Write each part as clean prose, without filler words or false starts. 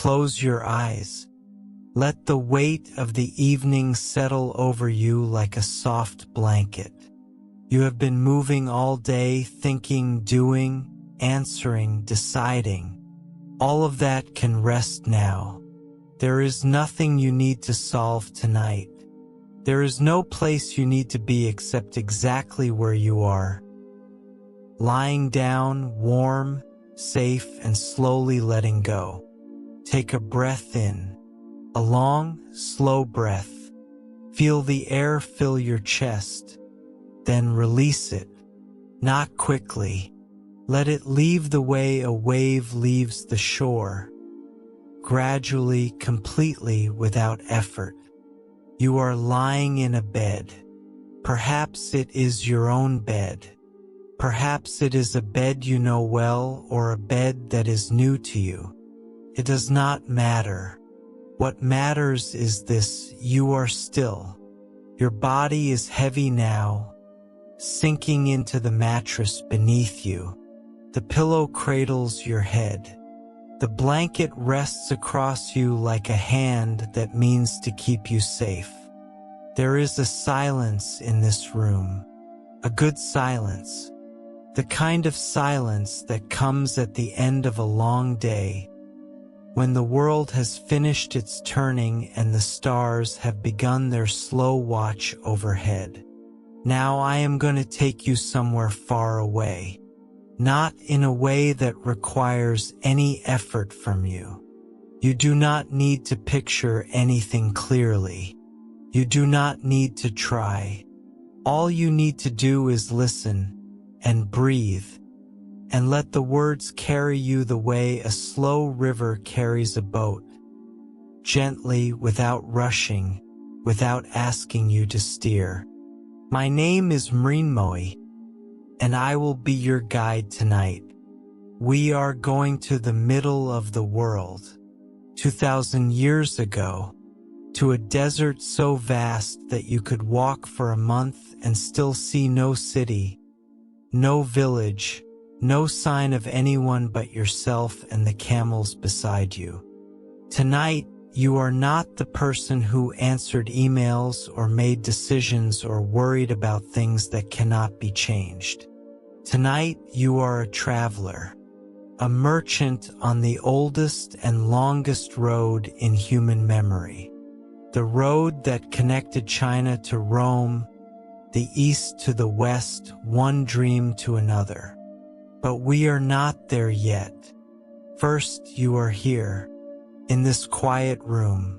Close your eyes. Let the weight of the evening settle over you like a soft blanket. You have been moving all day, thinking, doing, answering, deciding. All of that can rest now. There is nothing you need to solve tonight. There is no place you need to be except exactly where you are. Lying down, warm, safe, and slowly letting go. Take a breath in. A long, slow breath. Feel the air fill your chest. Then release it. Not quickly. Let it leave the way a wave leaves the shore. Gradually, completely, without effort. You are lying in a bed. Perhaps it is your own bed. Perhaps it is a bed you know well or a bed that is new to you. It does not matter. What matters is this: you are still. Your body is heavy now, sinking into the mattress beneath you. The pillow cradles your head. The blanket rests across you like a hand that means to keep you safe. There is a silence in this room, a good silence, the kind of silence that comes at the end of a long day, when the world has finished its turning and the stars have begun their slow watch overhead. Now I am going to take you somewhere far away. Not in a way that requires any effort from you. You do not need to picture anything clearly. You do not need to try. All you need to do is listen and breathe and let the words carry you the way a slow river carries a boat, gently, without rushing, without asking you to steer. My name is Milky, and I will be your guide tonight. We are going to the middle of the world, 2,000 years ago, to a desert so vast that you could walk for a month and still see no city, no village, no sign of anyone but yourself and the camels beside you. Tonight, you are not the person who answered emails or made decisions or worried about things that cannot be changed. Tonight, you are a traveler, a merchant on the oldest and longest road in human memory. The road that connected China to Rome, the East to the West, one dream to another. But we are not there yet. First, you are here, in this quiet room,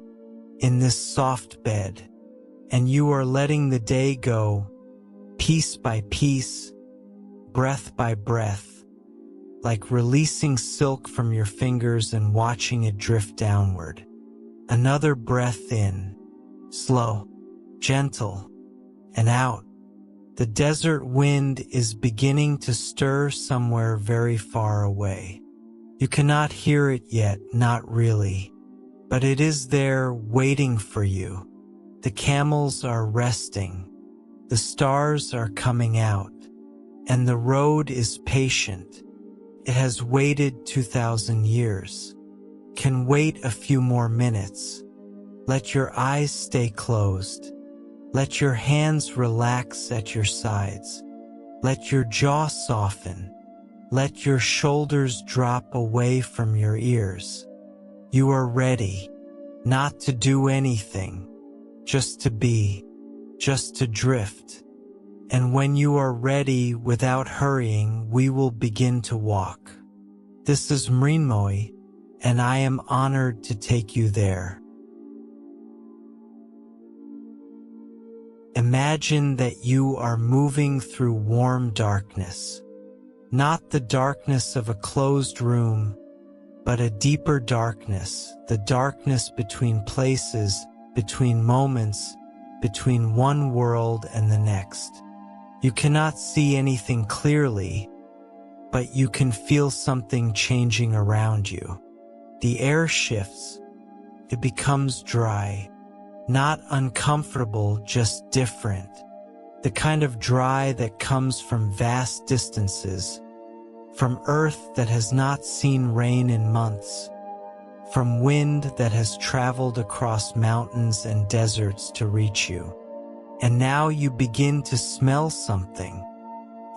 in this soft bed, and you are letting the day go, piece by piece, breath by breath, like releasing silk from your fingers and watching it drift downward. Another breath in, slow, gentle, and out. The desert wind is beginning to stir somewhere very far away. You cannot hear it yet, not really, but it is there waiting for you. The camels are resting, the stars are coming out, and the road is patient. It has waited 2,000 years. Can wait a few more minutes. Let your eyes stay closed. Let your hands relax at your sides. Let your jaw soften. Let your shoulders drop away from your ears. You are ready, not to do anything, just to be, just to drift. And when you are ready, without hurrying, we will begin to walk. This is Milky, and I am honored to take you there. Imagine that you are moving through warm darkness, not the darkness of a closed room, but a deeper darkness, the darkness between places, between moments, between one world and the next. You cannot see anything clearly, but you can feel something changing around you. The air shifts. It becomes dry. Not uncomfortable, just different. The kind of dry that comes from vast distances, from earth that has not seen rain in months, from wind that has traveled across mountains and deserts to reach you. And now you begin to smell something.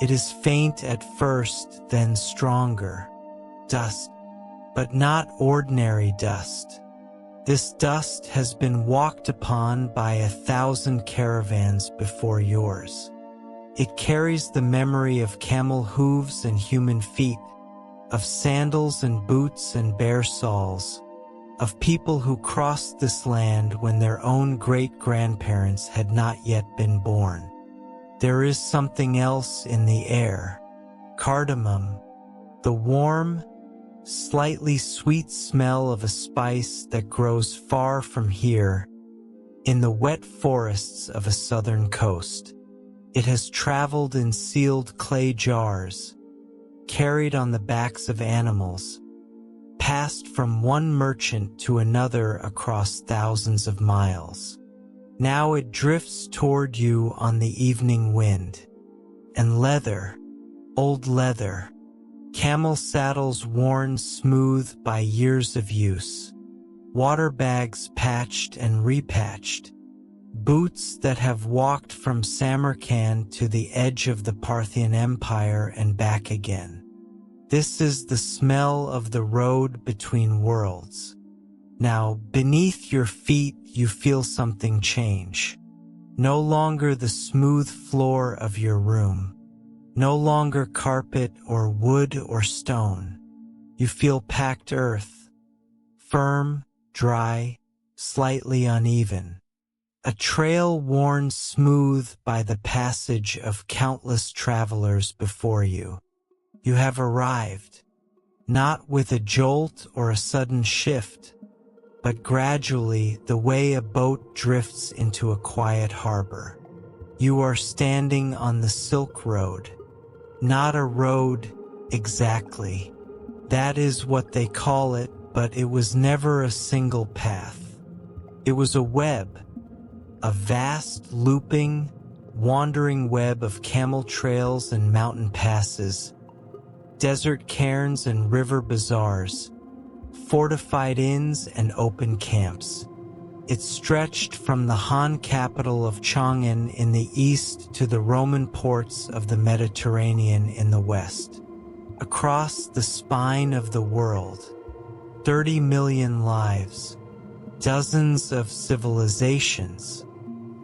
It is faint at first, then stronger. Dust, but not ordinary dust. This dust has been walked upon by 1,000 caravans before yours. It carries the memory of camel hooves and human feet, of sandals and boots and bare soles, of people who crossed this land when their own great-grandparents had not yet been born. There is something else in the air. Cardamom, the warm, slightly sweet smell of a spice that grows far from here, in the wet forests of a southern coast. It has traveled in sealed clay jars, carried on the backs of animals, passed from one merchant to another across thousands of miles. Now it drifts toward you on the evening wind. And leather, old leather, camel saddles worn smooth by years of use, water bags patched and repatched, boots that have walked from Samarkand to the edge of the Parthian Empire and back again. This is the smell of the road between worlds. Now, beneath your feet, you feel something change. No longer the smooth floor of your room. No longer carpet or wood or stone. You feel packed earth. Firm, dry, slightly uneven. A trail worn smooth by the passage of countless travelers before you. You have arrived, not with a jolt or a sudden shift, but gradually the way a boat drifts into a quiet harbor. You are standing on the Silk Road. Not a road exactly. That is what they call it, but it was never a single path. It was a web, a vast, looping, wandering web of camel trails and mountain passes, desert cairns and river bazaars, fortified inns and open camps. It stretched from the Han capital of Chang'an in the east to the Roman ports of the Mediterranean in the west. Across the spine of the world, 30 million lives, dozens of civilizations,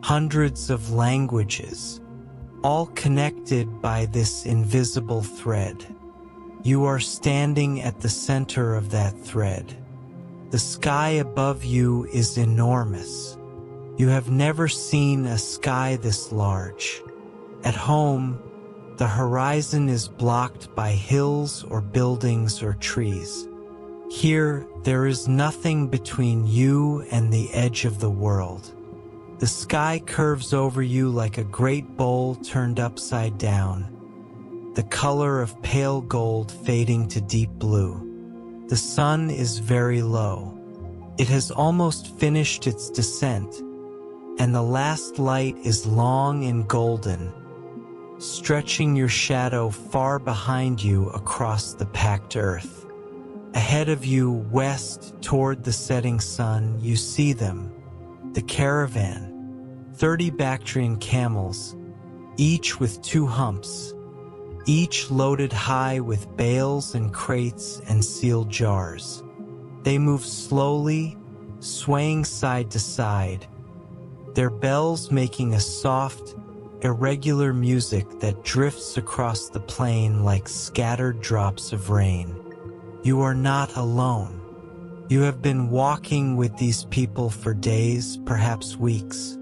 hundreds of languages, all connected by this invisible thread. You are standing at the center of that thread. The sky above you is enormous. You have never seen a sky this large. At home, the horizon is blocked by hills or buildings or trees. Here, there is nothing between you and the edge of the world. The sky curves over you like a great bowl turned upside down, the color of pale gold fading to deep blue. The sun is very low. It has almost finished its descent, and the last light is long and golden, stretching your shadow far behind you across the packed earth. Ahead of you, west toward the setting sun, you see them, the Caravan, 30 Bactrian camels, each with 2 humps, each loaded high with bales and crates and sealed jars. They move slowly, swaying side to side, their bells making a soft, irregular music that drifts across the plain like scattered drops of rain. You are not alone. You have been walking with these people for days, perhaps weeks.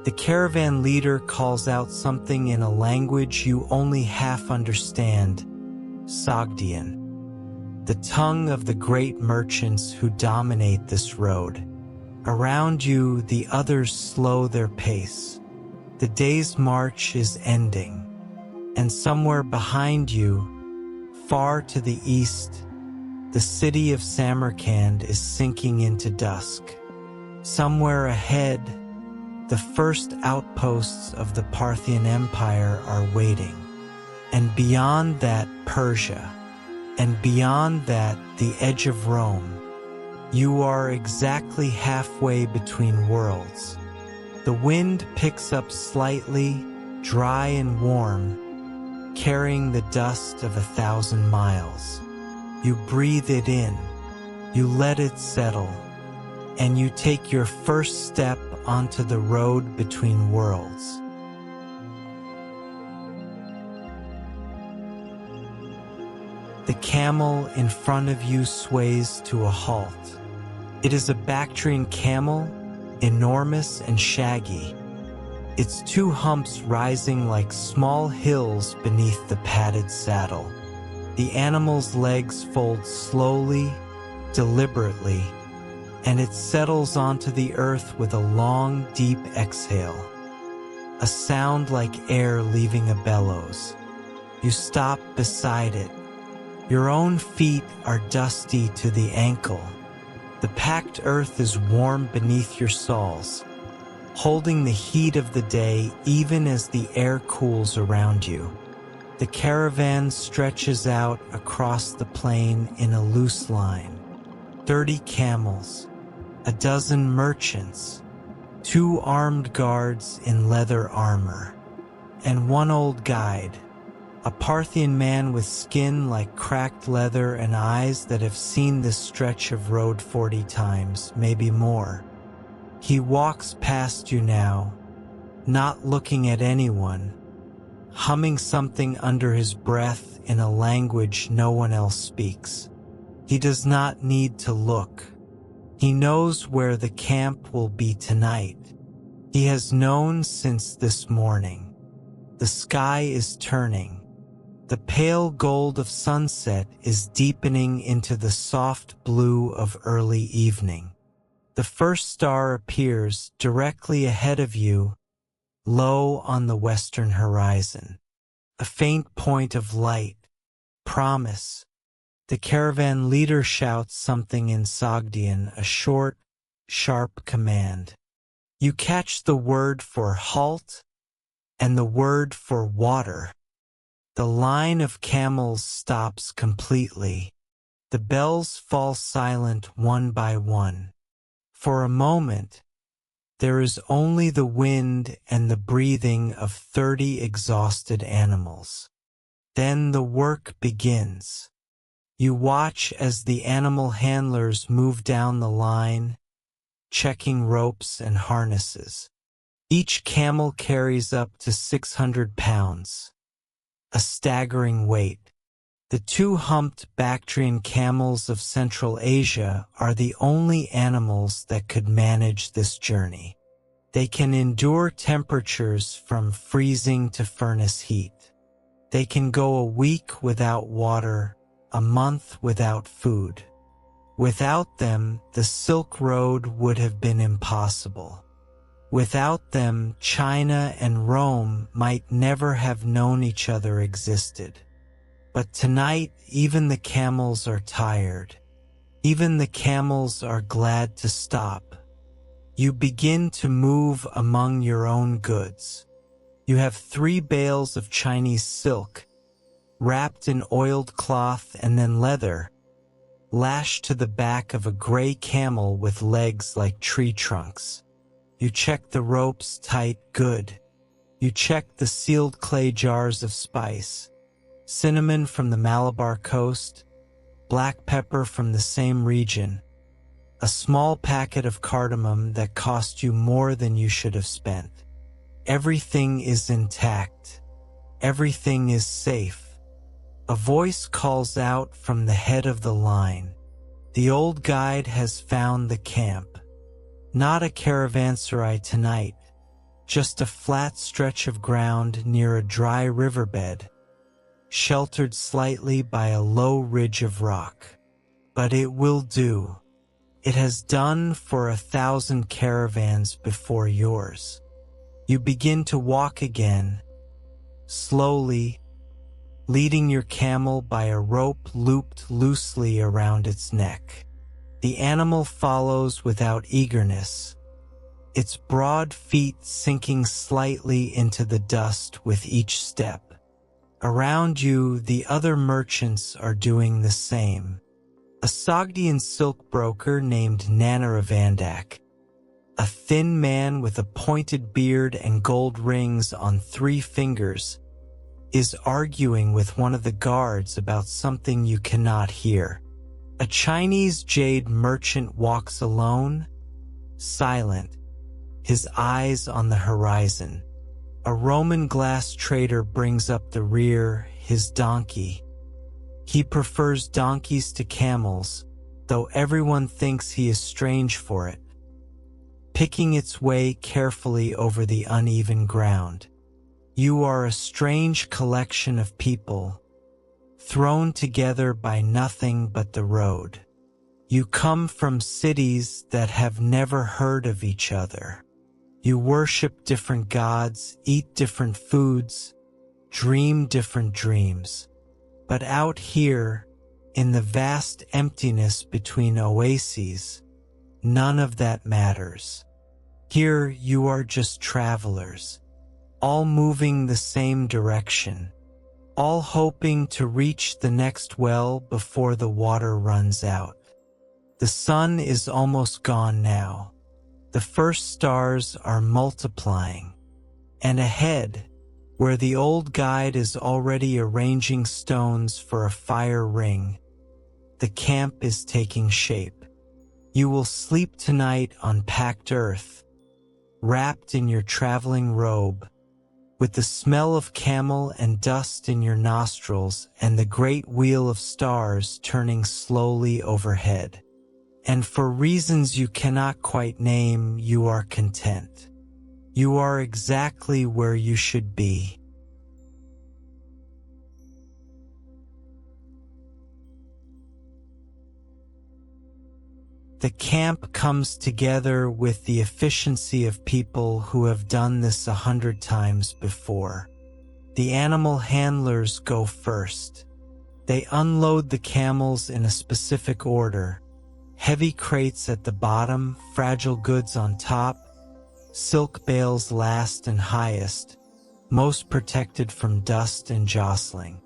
The caravan leader calls out something in a language you only half understand, Sogdian, the tongue of the great merchants who dominate this road. Around you, the others slow their pace. The day's march is ending, and somewhere behind you, far to the east, the city of Samarkand is sinking into dusk. Somewhere ahead, the first outposts of the Parthian Empire are waiting. And beyond that, Persia. And beyond that, the edge of Rome. You are exactly halfway between worlds. The wind picks up slightly, dry and warm, carrying the dust of 1,000 miles. You breathe it in, you let it settle, and you take your first step onto the road between worlds. The camel in front of you sways to a halt. It is a Bactrian camel, enormous and shaggy, its two humps rising like small hills beneath the padded saddle. The animal's legs fold slowly, deliberately, and it settles onto the earth with a long, deep exhale, a sound like air leaving a bellows. You stop beside it. Your own feet are dusty to the ankle. The packed earth is warm beneath your soles, holding the heat of the day even as the air cools around you. The caravan stretches out across the plain in a loose line. 30 camels, a dozen merchants, 2 armed guards in leather armor, and 1 old guide, a Parthian man with skin like cracked leather and eyes that have seen this stretch of road 40 times, maybe more. He walks past you now, not looking at anyone, humming something under his breath in a language no one else speaks. He does not need to look. He knows where the camp will be tonight. He has known since this morning. The sky is turning. The pale gold of sunset is deepening into the soft blue of early evening. The first star appears directly ahead of you, low on the western horizon. A faint point of light. Promise. The caravan leader shouts something in Sogdian, a short, sharp command. You catch the word for halt and the word for water. The line of camels stops completely. The bells fall silent one by one. For a moment, there is only the wind and the breathing of 30 exhausted animals. Then the work begins. You watch as the animal handlers move down the line, checking ropes and harnesses. Each camel carries up to 600 pounds. A staggering weight. The 2 humped Bactrian camels of Central Asia are the only animals that could manage this journey. They can endure temperatures from freezing to furnace heat. They can go a week without water, a month without food. Without them, the Silk Road would have been impossible. Without them, China and Rome might never have known each other existed. But tonight, even the camels are tired. Even the camels are glad to stop. You begin to move among your own goods. You have 3 bales of Chinese silk, wrapped in oiled cloth and then leather, lashed to the back of a gray camel with legs like tree trunks. You check the ropes tight good. You check the sealed clay jars of spice, cinnamon from the Malabar coast, black pepper from the same region, a small packet of cardamom that cost you more than you should have spent. Everything is intact. Everything is safe. A voice calls out from the head of the line. The old guide has found the camp. Not a caravanserai tonight, just a flat stretch of ground near a dry riverbed, sheltered slightly by a low ridge of rock. But it will do. It has done for 1,000 caravans before yours. You begin to walk again, slowly, leading your camel by a rope looped loosely around its neck. The animal follows without eagerness, its broad feet sinking slightly into the dust with each step. Around you, the other merchants are doing the same. A Sogdian silk broker named Nanarevandak, a thin man with a pointed beard and gold rings on 3 fingers, is arguing with one of the guards about something you cannot hear. A Chinese jade merchant walks alone, silent, his eyes on the horizon. A Roman glass trader brings up the rear, his donkey. He prefers donkeys to camels, though everyone thinks he is strange for it, picking its way carefully over the uneven ground. You are a strange collection of people, thrown together by nothing but the road. You come from cities that have never heard of each other. You worship different gods, eat different foods, dream different dreams. But out here, in the vast emptiness between oases, none of that matters. Here you are just travelers, all moving the same direction, all hoping to reach the next well before the water runs out. The sun is almost gone now. The first stars are multiplying, and ahead, where the old guide is already arranging stones for a fire ring, the camp is taking shape. You will sleep tonight on packed earth, wrapped in your traveling robe, with the smell of camel and dust in your nostrils and the great wheel of stars turning slowly overhead. And for reasons you cannot quite name, you are content. You are exactly where you should be. The camp comes together with the efficiency of people who have done this 100 times before. The animal handlers go first. They unload the camels in a specific order. Heavy crates at the bottom, fragile goods on top, silk bales last and highest, most protected from dust and jostling.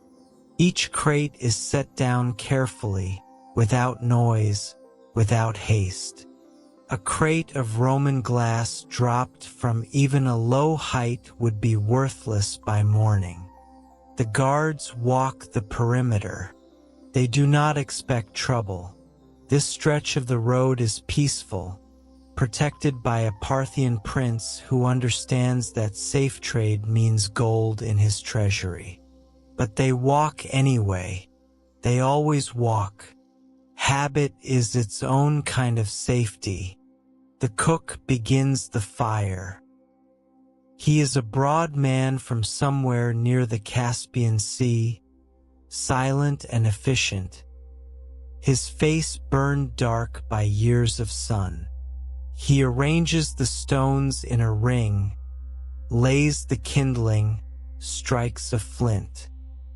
Each crate is set down carefully, without noise, without haste. A crate of Roman glass dropped from even a low height would be worthless by morning. The guards walk the perimeter. They do not expect trouble. This stretch of the road is peaceful, protected by a Parthian prince who understands that safe trade means gold in his treasury. But they walk anyway. They always walk. Habit is its own kind of safety. The cook begins the fire. He is a broad man from somewhere near the Caspian Sea, silent and efficient, his face burned dark by years of sun. He arranges the stones in a ring, lays the kindling, strikes a flint.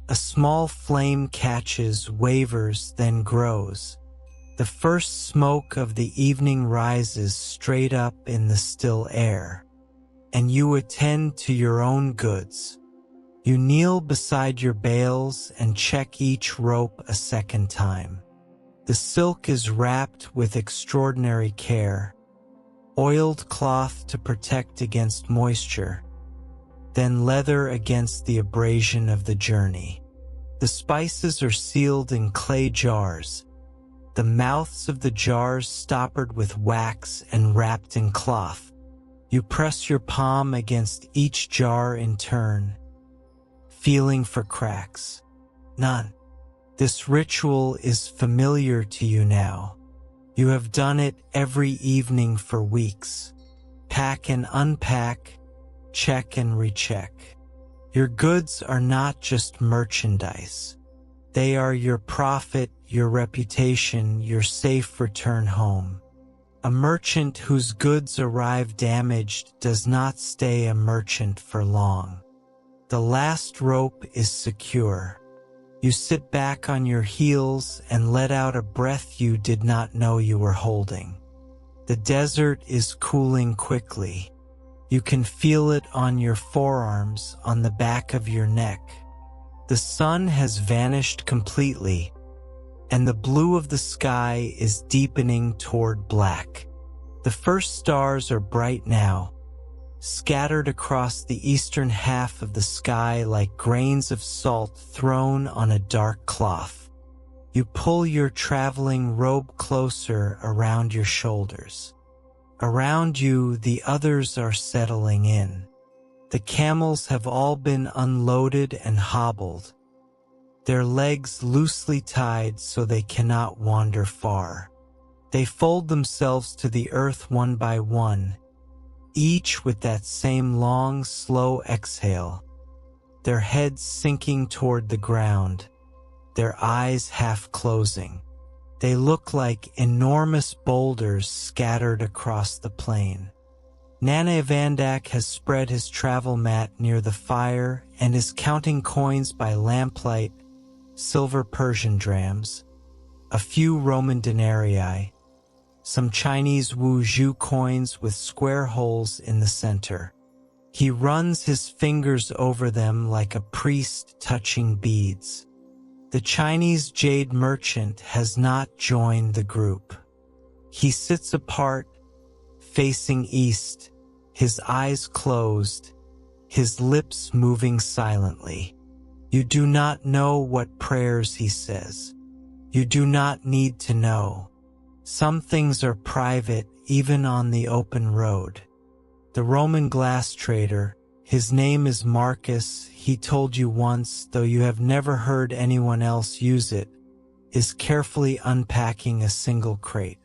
A small flame catches, wavers, then grows. The first smoke of the evening rises straight up in the still air, and you attend to your own goods. You kneel beside your bales and check each rope a second time. The silk is wrapped with extraordinary care, oiled cloth to protect against moisture, then leather against the abrasion of the journey. The spices are sealed in clay jars, the mouths of the jars stoppered with wax and wrapped in cloth. You press your palm against each jar in turn, feeling for cracks. None. This ritual is familiar to you now. You have done it every evening for weeks. Pack and unpack, check and recheck. Your goods are not just merchandise. They are your profit, your reputation, your safe return home. A merchant whose goods arrive damaged does not stay a merchant for long. The last rope is secure. You sit back on your heels and let out a breath you did not know you were holding. The desert is cooling quickly. You can feel it on your forearms, on the back of your neck. The sun has vanished completely. and the blue of the sky is deepening toward black. The first stars are bright now, scattered across the eastern half of the sky like grains of salt thrown on a dark cloth. You pull your traveling robe closer around your shoulders. Around you, the others are settling in. The camels have all been unloaded and hobbled, their legs loosely tied so they cannot wander far. They fold themselves to the earth one by one, each with that same long, slow exhale, their heads sinking toward the ground, their eyes half closing. They look like enormous boulders scattered across the plain. Nana Vandak has spread his travel mat near the fire and is counting coins by lamplight, silver Persian drams, a few Roman denarii, some Chinese Wu Zhu coins with square holes in the center. He runs his fingers over them like a priest touching beads. The Chinese jade merchant has not joined the group. He sits apart, facing east, his eyes closed, his lips moving silently. You do not know what prayers he says. You do not need to know. Some things are private even on the open road. The Roman glass trader, his name is Marcus, he told you once, though you have never heard anyone else use it, is carefully unpacking a single crate.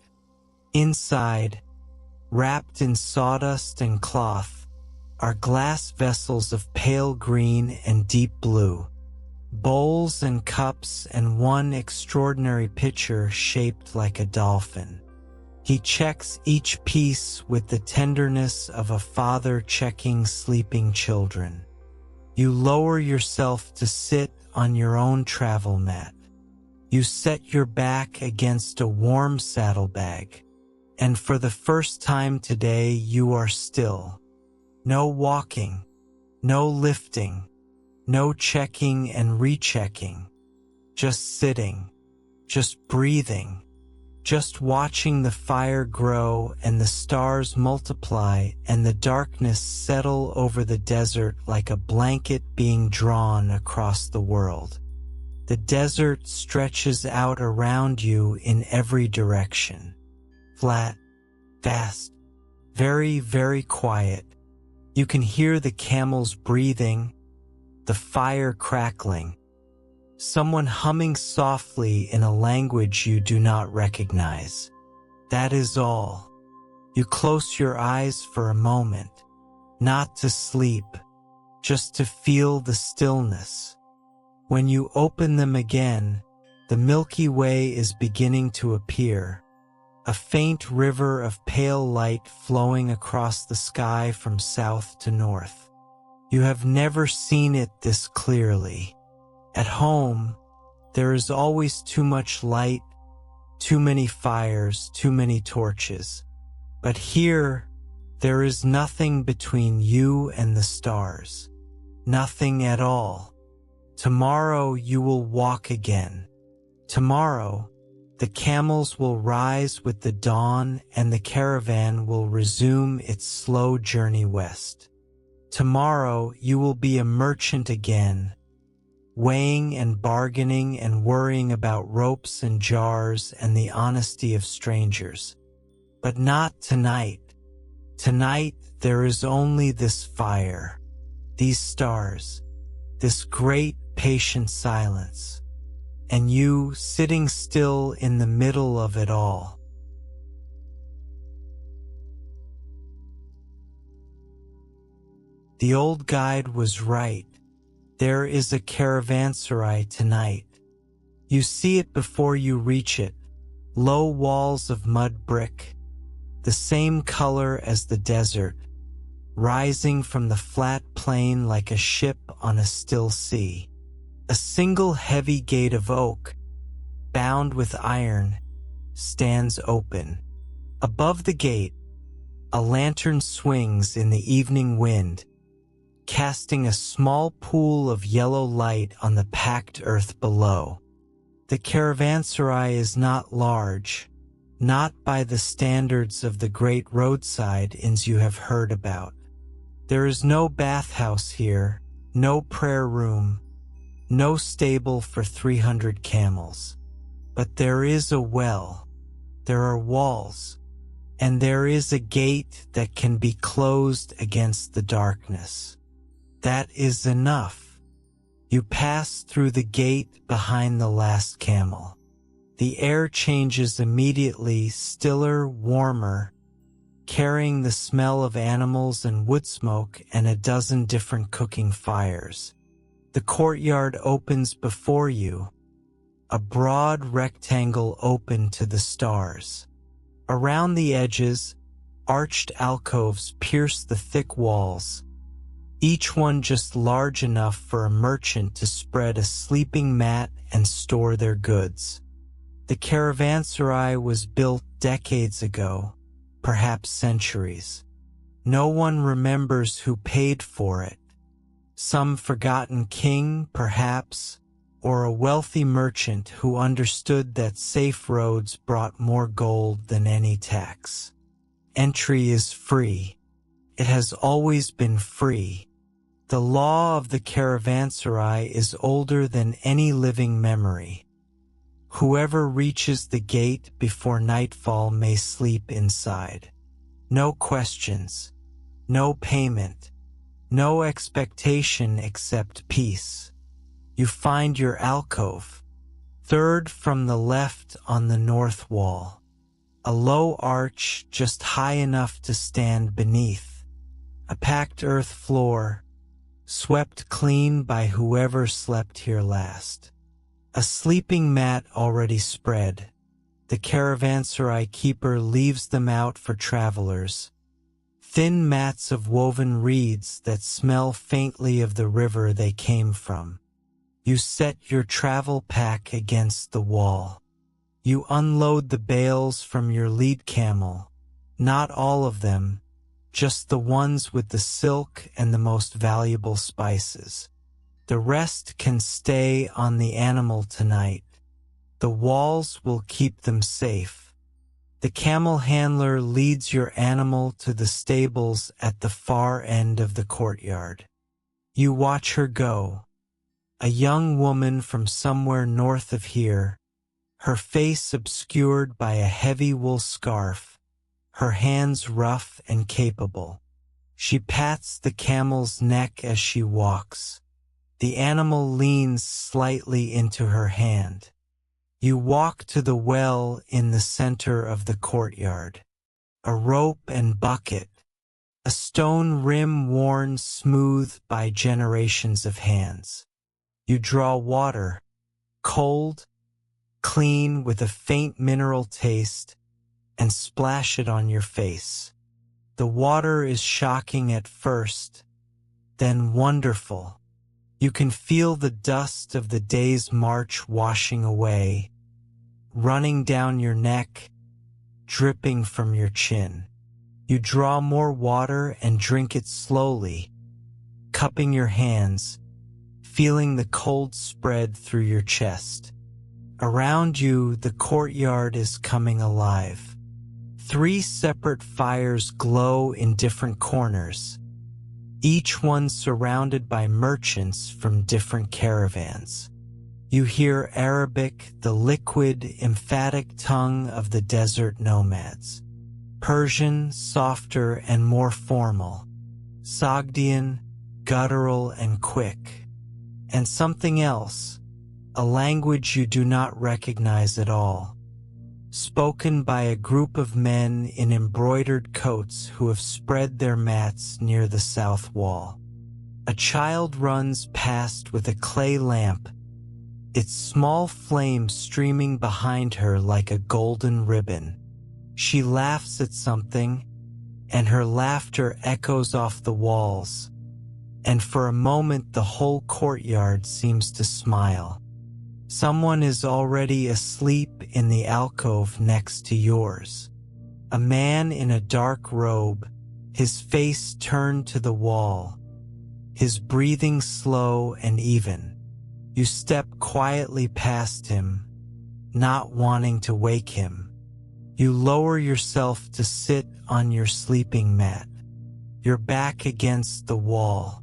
Inside, wrapped in sawdust and cloth, are glass vessels of pale green and deep blue, bowls and cups, and one extraordinary pitcher shaped like a dolphin. He checks each piece with the tenderness of a father checking sleeping children. You lower yourself to sit on your own travel mat. You set your back against a warm saddlebag, and for the first time today you are still. No walking, no lifting, no checking and rechecking, just sitting, just breathing, just watching the fire grow and the stars multiply and the darkness settle over the desert like a blanket being drawn across the world. The desert stretches out around you in every direction. Flat, vast, very, very quiet. You can hear the camels breathing, the fire crackling, someone humming softly in a language you do not recognize. That is all. You close your eyes for a moment, not to sleep, just to feel the stillness. When you open them again, the Milky Way is beginning to appear, a faint river of pale light flowing across the sky from south to north. You have never seen it this clearly. At home, there is always too much light, too many fires, too many torches. But here, there is nothing between you and the stars. Nothing at all. Tomorrow you will walk again. Tomorrow, the camels will rise with the dawn and the caravan will resume its slow journey west. Tomorrow you will be a merchant again, weighing and bargaining and worrying about ropes and jars and the honesty of strangers. But not tonight. Tonight there is only this fire, these stars, this great patient silence, and you sitting still in the middle of it all. The old guide was right. There is a caravanserai tonight. You see it before you reach it, low walls of mud brick, the same color as the desert, rising from the flat plain like a ship on a still sea. A single heavy gate of oak, bound with iron, stands open. Above the gate, a lantern swings in the evening wind, casting a small pool of yellow light on the packed earth below. The caravanserai is not large, not by the standards of the great roadside inns you have heard about. There is no bathhouse here, no prayer room, no stable for 300 camels. But there is a well, there are walls, and there is a gate that can be closed against the darkness. That is enough. You pass through the gate behind the last camel. The air changes immediately, stiller, warmer, carrying the smell of animals and wood smoke and a dozen different cooking fires. The courtyard opens before you, a broad rectangle open to the stars. Around the edges, arched alcoves pierce the thick walls, each one just large enough for a merchant to spread a sleeping mat and store their goods. The caravanserai was built decades ago, perhaps centuries. No one remembers who paid for it. Some forgotten king, perhaps, or a wealthy merchant who understood that safe roads brought more gold than any tax. Entry is free. It has always been free. The law of the caravanserai is older than any living memory. Whoever reaches the gate before nightfall may sleep inside. No questions, no payment, no expectation except peace. You find your alcove, third from the left on the north wall. A low arch just high enough to stand beneath. A packed earth floor, swept clean by whoever slept here last. A sleeping mat already spread. The caravanserai keeper leaves them out for travelers. Thin mats of woven reeds that smell faintly of the river they came from. You set your travel pack against the wall. You unload the bales from your lead camel. Not all of them, just the ones with the silk and the most valuable spices. The rest can stay on the animal tonight. The walls will keep them safe. The camel handler leads your animal to the stables at the far end of the courtyard. You watch her go. A young woman from somewhere north of here, her face obscured by a heavy wool scarf, her hands rough and capable. She pats the camel's neck as she walks. The animal leans slightly into her hand. You walk to the well in the center of the courtyard. A rope and bucket, a stone rim worn smooth by generations of hands. You draw water, cold, clean with a faint mineral taste, and splash it on your face. The water is shocking at first, then wonderful. You can feel the dust of the day's march washing away, running down your neck, dripping from your chin. You draw more water and drink it slowly, cupping your hands, feeling the cold spread through your chest. Around you, the courtyard is coming alive. 3 separate fires glow in different corners, each one surrounded by merchants from different caravans. You hear Arabic, the liquid, emphatic tongue of the desert nomads. Persian, softer and more formal. Sogdian, guttural and quick. And something else, a language you do not recognize at all, spoken by a group of men in embroidered coats who have spread their mats near the south wall. A child runs past with a clay lamp, its small flame streaming behind her like a golden ribbon. She laughs at something, and her laughter echoes off the walls, and for a moment the whole courtyard seems to smile. Someone is already asleep in the alcove next to yours. A man in a dark robe, his face turned to the wall, his breathing slow and even. You step quietly past him, not wanting to wake him. You lower yourself to sit on your sleeping mat, your back against the wall.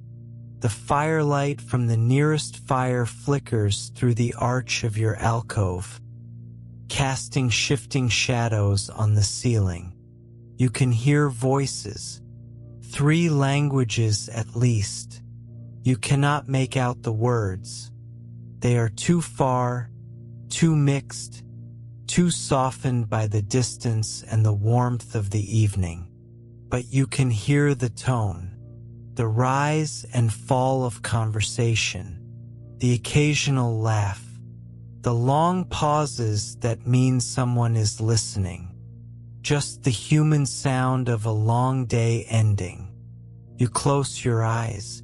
The firelight from the nearest fire flickers through the arch of your alcove, casting shifting shadows on the ceiling. You can hear voices, 3 languages at least. You cannot make out the words. They are too far, too mixed, too softened by the distance and the warmth of the evening. But you can hear the tone, the rise and fall of conversation, the occasional laugh, the long pauses that mean someone is listening, just the human sound of a long day ending. You close your eyes,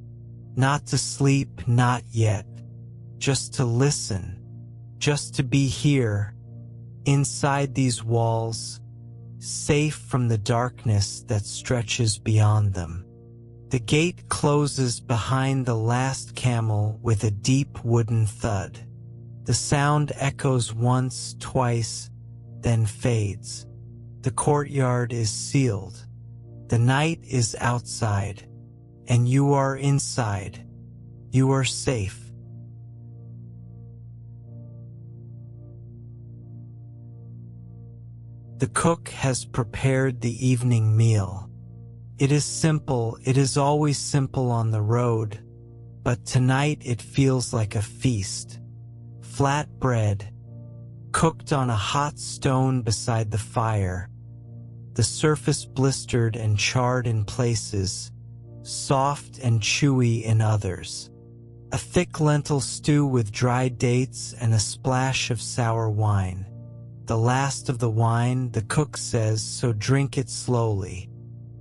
not to sleep, not yet, just to listen, just to be here, inside these walls, safe from the darkness that stretches beyond them. The gate closes behind the last camel with a deep wooden thud. The sound echoes once, twice, then fades. The courtyard is sealed. The night is outside, and you are inside. You are safe. The cook has prepared the evening meal. It is simple, it is always simple on the road, but tonight it feels like a feast. Flat bread, cooked on a hot stone beside the fire, the surface blistered and charred in places, soft and chewy in others. A thick lentil stew with dried dates and a splash of sour wine. The last of the wine, the cook says, so drink it slowly.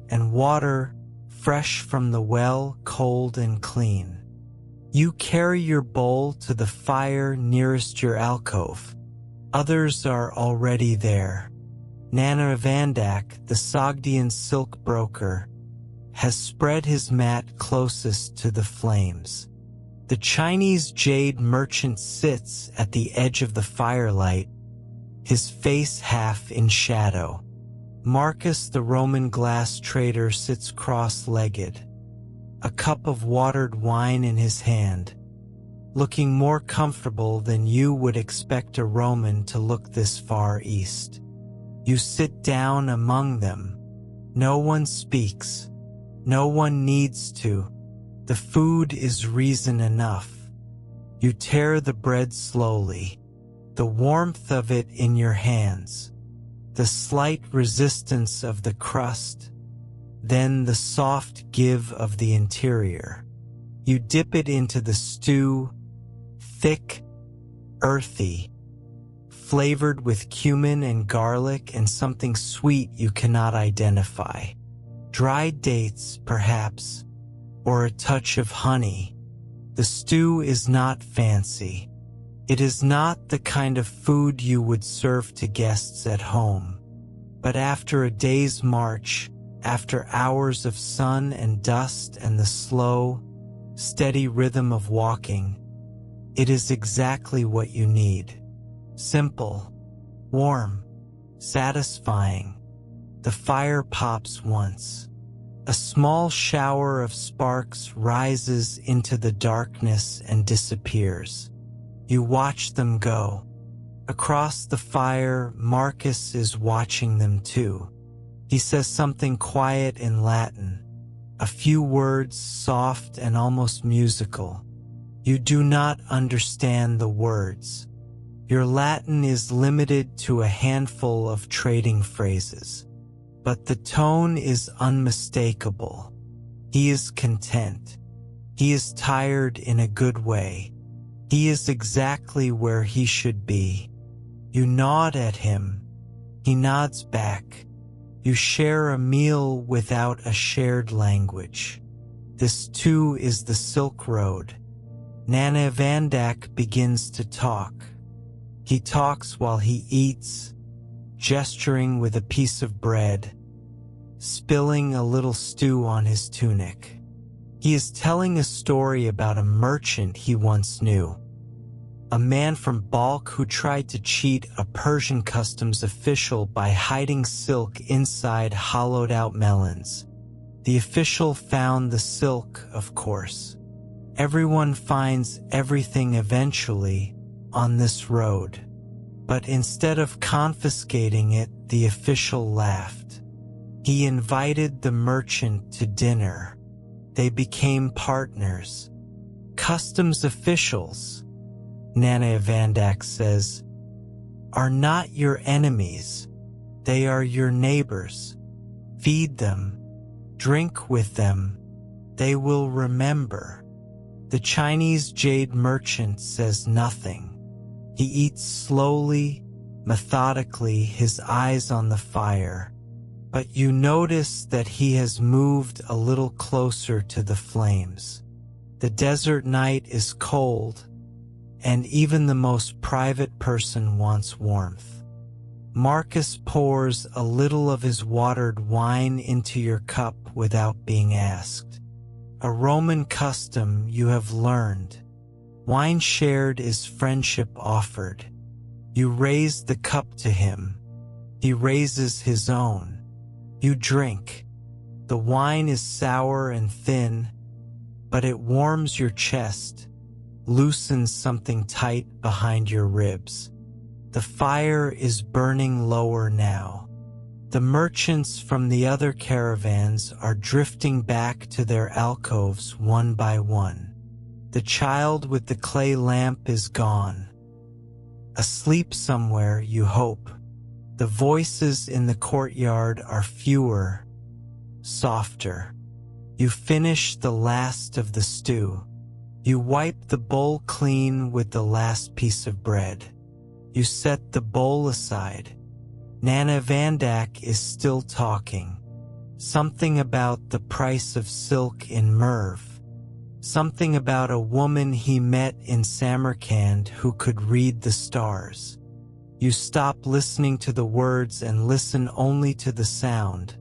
And water, fresh from the well, cold and clean. You carry your bowl to the fire nearest your alcove. Others are already there. Narration, the Sogdian silk broker, has spread his mat closest to the flames. The Chinese jade merchant sits at the edge of the firelight, his face half in shadow. Marcus, the Roman glass trader, sits cross-legged, a cup of watered wine in his hand, looking more comfortable than you would expect a Roman to look this far east. You sit down among them. No one speaks. No one needs to. The food is reason enough. You tear the bread slowly, the warmth of it in your hands, the slight resistance of the crust, then the soft give of the interior. You dip it into the stew, thick, earthy, flavored with cumin and garlic and something sweet you cannot identify. Dried dates, perhaps, or a touch of honey. The stew is not fancy. It is not the kind of food you would serve to guests at home. But after a day's march, after hours of sun and dust and the slow, steady rhythm of walking, it is exactly what you need. Simple, warm, satisfying. The fire pops once. A small shower of sparks rises into the darkness and disappears. You watch them go. Across the fire, Marcus is watching them too. He says something quiet in Latin, a few words soft and almost musical. You do not understand the words. Your Latin is limited to a handful of trading phrases, but the tone is unmistakable. He is content. He is tired in a good way. He is exactly where he should be. You nod at him. He nods back. You share a meal without a shared language. This too is the Silk Road. Narration begins to talk. He talks while he eats, gesturing with a piece of bread, spilling a little stew on his tunic. He is telling a story about a merchant he once knew. a man from Balkh who tried to cheat a Persian customs official by hiding silk inside hollowed-out melons. The official found the silk, of course. Everyone finds everything eventually on this road. But instead of confiscating it, the official laughed. He invited the merchant to dinner. They became partners. Customs officials, Nana Vandak says, are not your enemies. They are your neighbors. Feed them. Drink with them. They will remember. The Chinese jade merchant says nothing. He eats slowly, methodically, his eyes on the fire. But you notice that he has moved a little closer to the flames. The desert night is cold, and even the most private person wants warmth. Marcus pours a little of his watered wine into your cup without being asked. A Roman custom you have learned. Wine shared is friendship offered. You raise the cup to him. He raises his own. You drink. The wine is sour and thin, but it warms your chest, loosens something tight behind your ribs. The fire is burning lower now. The merchants from the other caravans are drifting back to their alcoves one by one. The child with the clay lamp is gone. Asleep somewhere, you hope. The voices in the courtyard are fewer, softer. You finish the last of the stew. You wipe the bowl clean with the last piece of bread. You set the bowl aside. Nana Vandak is still talking. Something about the price of silk in Merv. Something about a woman he met in Samarkand who could read the stars. You stop listening to the words and listen only to the sound.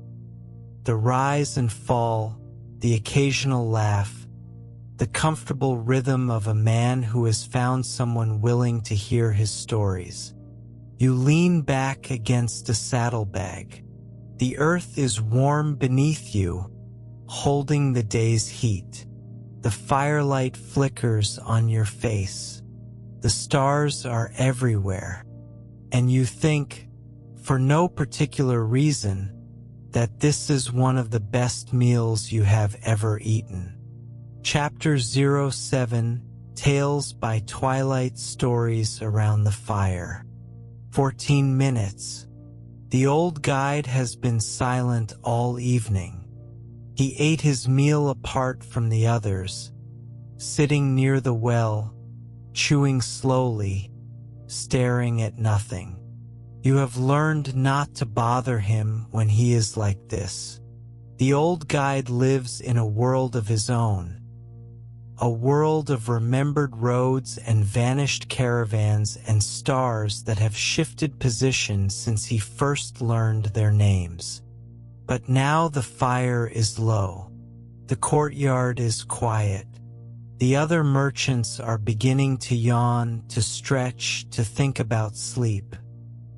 The rise and fall, the occasional laugh, the comfortable rhythm of a man who has found someone willing to hear his stories. You lean back against a saddlebag. The earth is warm beneath you, holding the day's heat. The firelight flickers on your face. The stars are everywhere. And you think, for no particular reason, that this is one of the best meals you have ever eaten. Chapter 07, Tales by Twilight, Stories Around the Fire. 14 minutes. The old guide has been silent all evening. He ate his meal apart from the others, sitting near the well, chewing slowly, staring at nothing. You have learned not to bother him when he is like this. The old guide lives in a world of his own, a world of remembered roads and vanished caravans and stars that have shifted position since he first learned their names. But now the fire is low. The courtyard is quiet. The other merchants are beginning to yawn, to stretch, to think about sleep.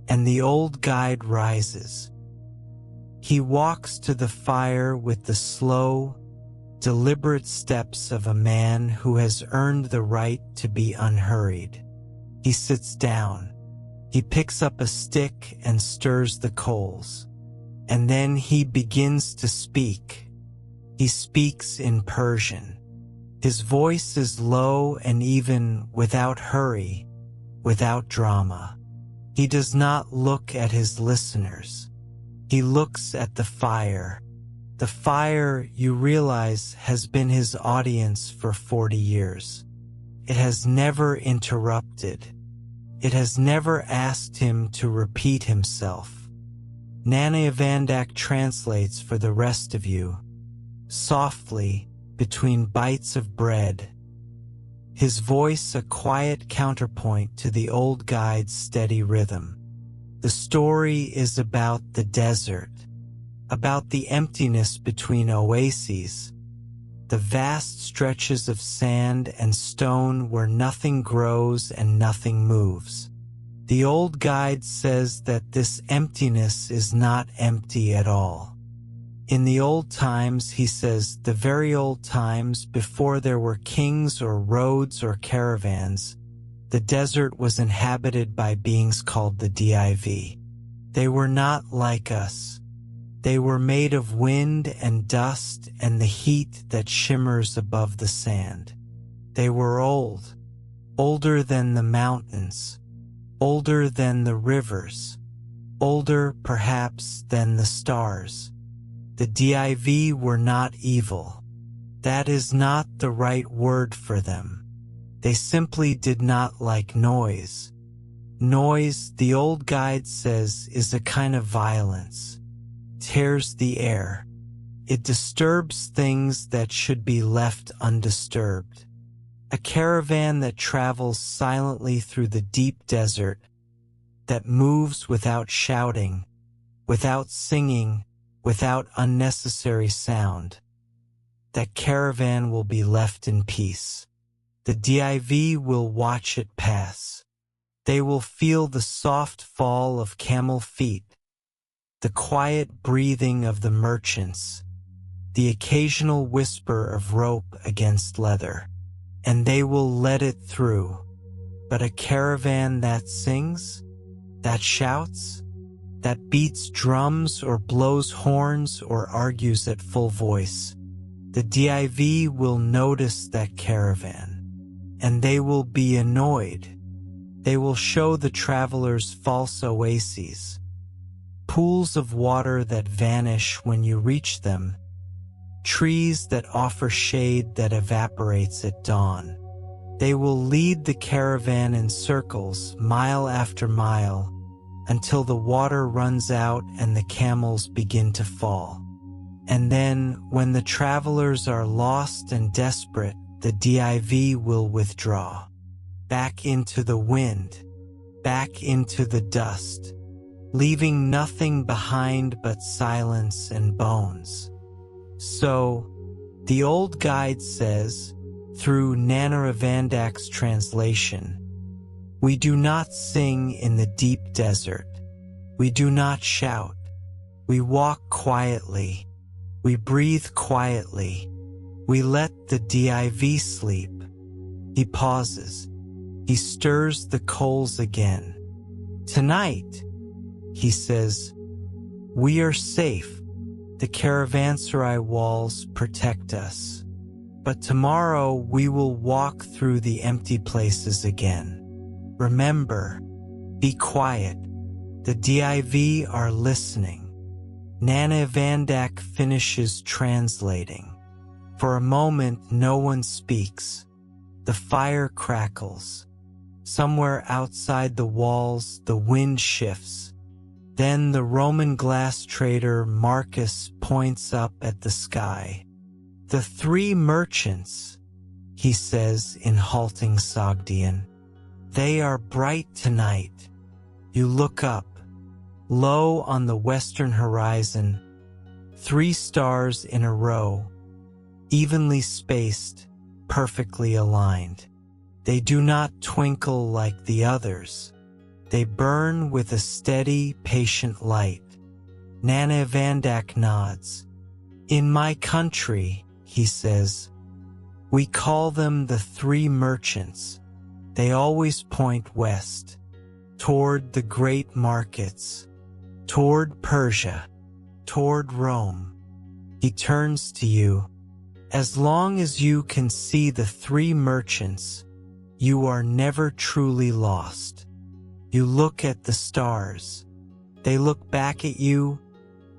And the old guide rises. He walks to the fire with the slow, deliberate steps of a man who has earned the right to be unhurried. He sits down. He picks up a stick and stirs the coals. And then he begins to speak. He speaks in Persian. His voice is low and even, without hurry, without drama. He does not look at his listeners. He looks at the fire. The fire, you realize, has been his audience for 40 years. It has never interrupted. It has never asked him to repeat himself. Nana Vandak translates for the rest of you, softly, between bites of bread. His voice a quiet counterpoint to the old guide's steady rhythm. The story is about the desert, about the emptiness between oases, the vast stretches of sand and stone where nothing grows and nothing moves. The old guide says that this emptiness is not empty at all. In the old times, he says, the very old times before there were kings or roads or caravans, the desert was inhabited by beings called the Div. They were not like us. They were made of wind and dust and the heat that shimmers above the sand. They were old, older than the mountains, older than the rivers, older perhaps than the stars. The Div were not evil. That is not the right word for them. They simply did not like noise. Noise, the old guide says, is a kind of violence. Tears the air. It disturbs things that should be left undisturbed. A caravan that travels silently through the deep desert, that moves without shouting, without singing, without unnecessary sound. That caravan will be left in peace. The Div will watch it pass. They will feel the soft fall of camel feet, the quiet breathing of the merchants, the occasional whisper of rope against leather, and they will let it through. But a caravan that sings, that shouts, that beats drums or blows horns or argues at full voice, the Div will notice that caravan, and they will be annoyed. They will show the travelers false oases, pools of water that vanish when you reach them, trees that offer shade that evaporates at dawn. They will lead the caravan in circles, mile after mile, until the water runs out and the camels begin to fall. And then, when the travelers are lost and desperate, the Div will withdraw, back into the wind, back into the dust, leaving nothing behind but silence and bones. So, the old guide says, through Narration's translation, we do not sing in the deep desert. We do not shout. We walk quietly. We breathe quietly. We let the Div sleep. He pauses. He stirs the coals again. Tonight, he says, we are safe. The Caravanserai walls protect us. But tomorrow we will walk through the empty places again. Remember, be quiet. The Div are listening. Narration finishes translating. For a moment, no one speaks. The fire crackles. Somewhere outside the walls, the wind shifts. Then the Roman glass trader Marcus points up at the sky. The three merchants, he says in halting Sogdian. They are bright tonight. You look up. Low on the western horizon, 3 stars in a row, evenly spaced, perfectly aligned. They do not twinkle like the others. They burn with a steady, patient light. Narration nods. In my country, he says, we call them the 3 merchants. They always point west, toward the great markets, toward Persia, toward Rome. He turns to you. As long as you can see the 3 merchants, you are never truly lost. You look at the stars. They look back at you,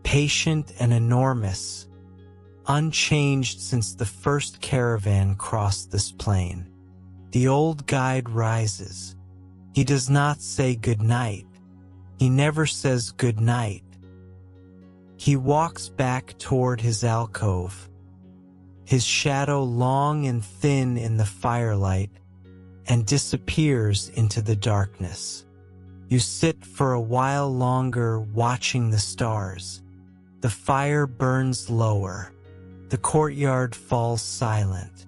patient and enormous, unchanged since the first caravan crossed this plain. The old guide rises. He does not say good night. He never says good night. He walks back toward his alcove, his shadow long and thin in the firelight, and disappears into the darkness. You sit for a while longer watching the stars. The fire burns lower. The courtyard falls silent.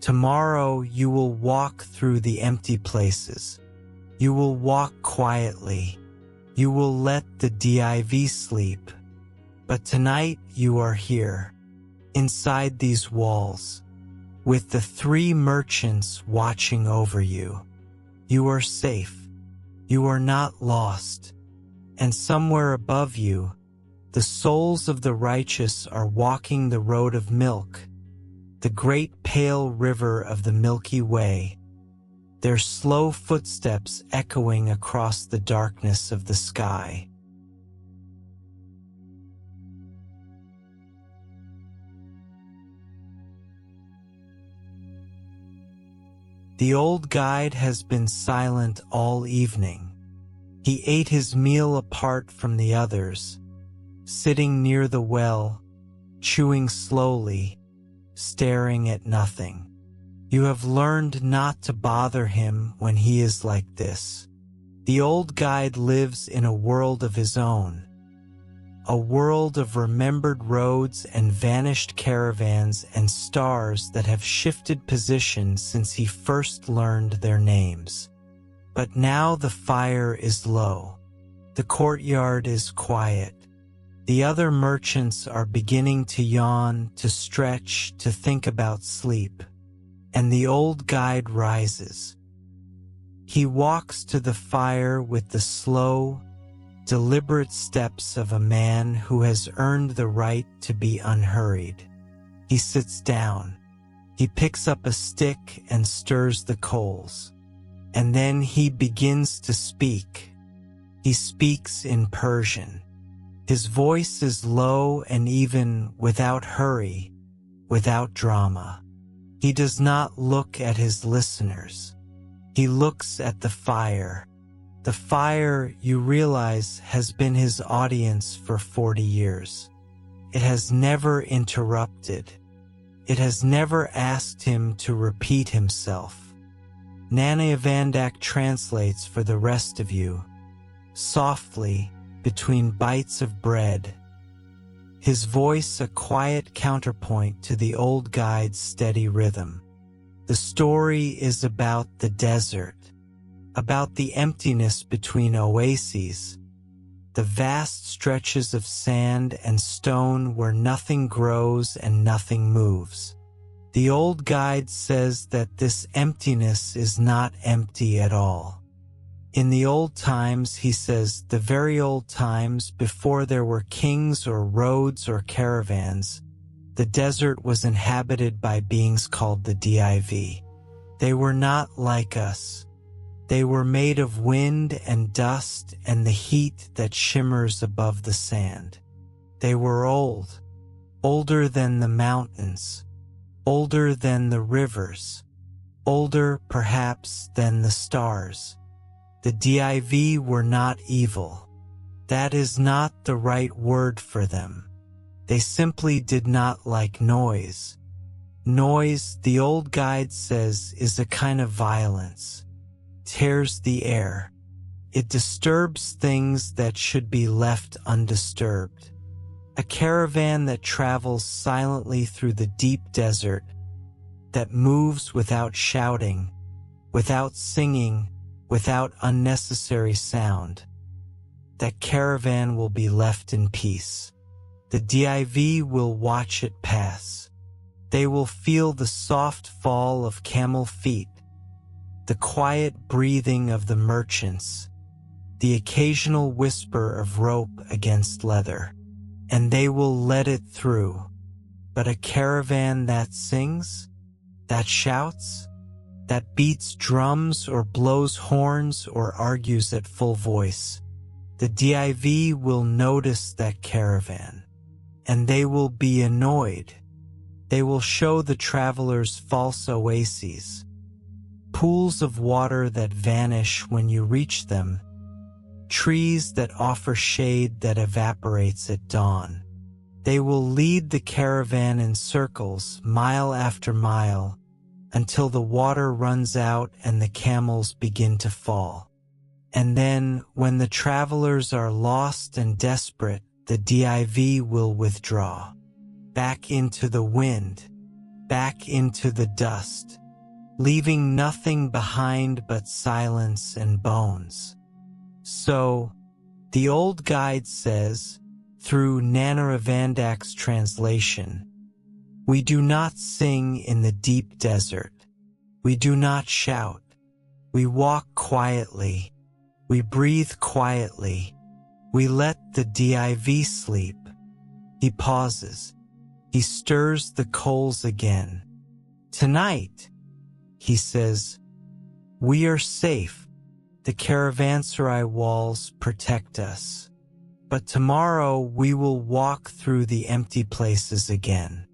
Tomorrow you will walk through the empty places. You will walk quietly. You will let the div sleep. But tonight you are here, inside these walls, with the 3 merchants watching over you. You are safe. You are not lost. And somewhere above you, the souls of the righteous are walking the road of milk, the great pale river of the Milky Way, their slow footsteps echoing across the darkness of the sky. The old guide has been silent all evening. He ate his meal apart from the others, sitting near the well, chewing slowly, staring at nothing. You have learned not to bother him when he is like this. The old guide lives in a world of his own, a world of remembered roads and vanished caravans and stars that have shifted position since he first learned their names. But now the fire is low. The courtyard is quiet. The other merchants are beginning to yawn, to stretch, to think about sleep. And the old guide rises. He walks to the fire with the slow, deliberate steps of a man who has earned the right to be unhurried. He sits down. He picks up a stick and stirs the coals. And then he begins to speak. He speaks in Persian. His voice is low and even, without hurry, without drama. He does not look at his listeners. He looks at the fire. The fire, you realize, has been his audience for 40 years. It has never interrupted. It has never asked him to repeat himself. Nana Vandak translates for the rest of you, softly, between bites of bread. His voice a quiet counterpoint to the old guide's steady rhythm. The story is about the desert, about the emptiness between oases, the vast stretches of sand and stone where nothing grows and nothing moves. The old guide says that this emptiness is not empty at all. In the old times, he says, the very old times before there were kings or roads or caravans, the desert was inhabited by beings called the div. They were not like us. They were made of wind and dust and the heat that shimmers above the sand. They were old, older than the mountains, older than the rivers, older perhaps than the stars. The div were not evil. That is not the right word for them. They simply did not like noise. Noise, the old guide says, is a kind of violence. Tears the air. It disturbs things that should be left undisturbed. A caravan that travels silently through the deep desert, that moves without shouting, without singing, without unnecessary sound. That caravan will be left in peace. The div will watch it pass. They will feel the soft fall of camel feet, the quiet breathing of the merchants, the occasional whisper of rope against leather, and they will let it through. But a caravan that sings, that shouts, that beats drums or blows horns or argues at full voice, the div will notice that caravan, and they will be annoyed. They will show the travelers false oases, pools of water that vanish when you reach them, trees that offer shade that evaporates at dawn. They will lead the caravan in circles, mile after mile, until the water runs out and the camels begin to fall. And then, when the travelers are lost and desperate, the div will withdraw. back into the wind, back into the dust, leaving nothing behind but silence and bones. So, the old guide says, through Narration's translation, we do not sing in the deep desert. We do not shout. We walk quietly. We breathe quietly. We let the div sleep. He pauses. He stirs the coals again. Tonight, he says, we are safe. The Caravanserai walls protect us. But tomorrow we will walk through the empty places again.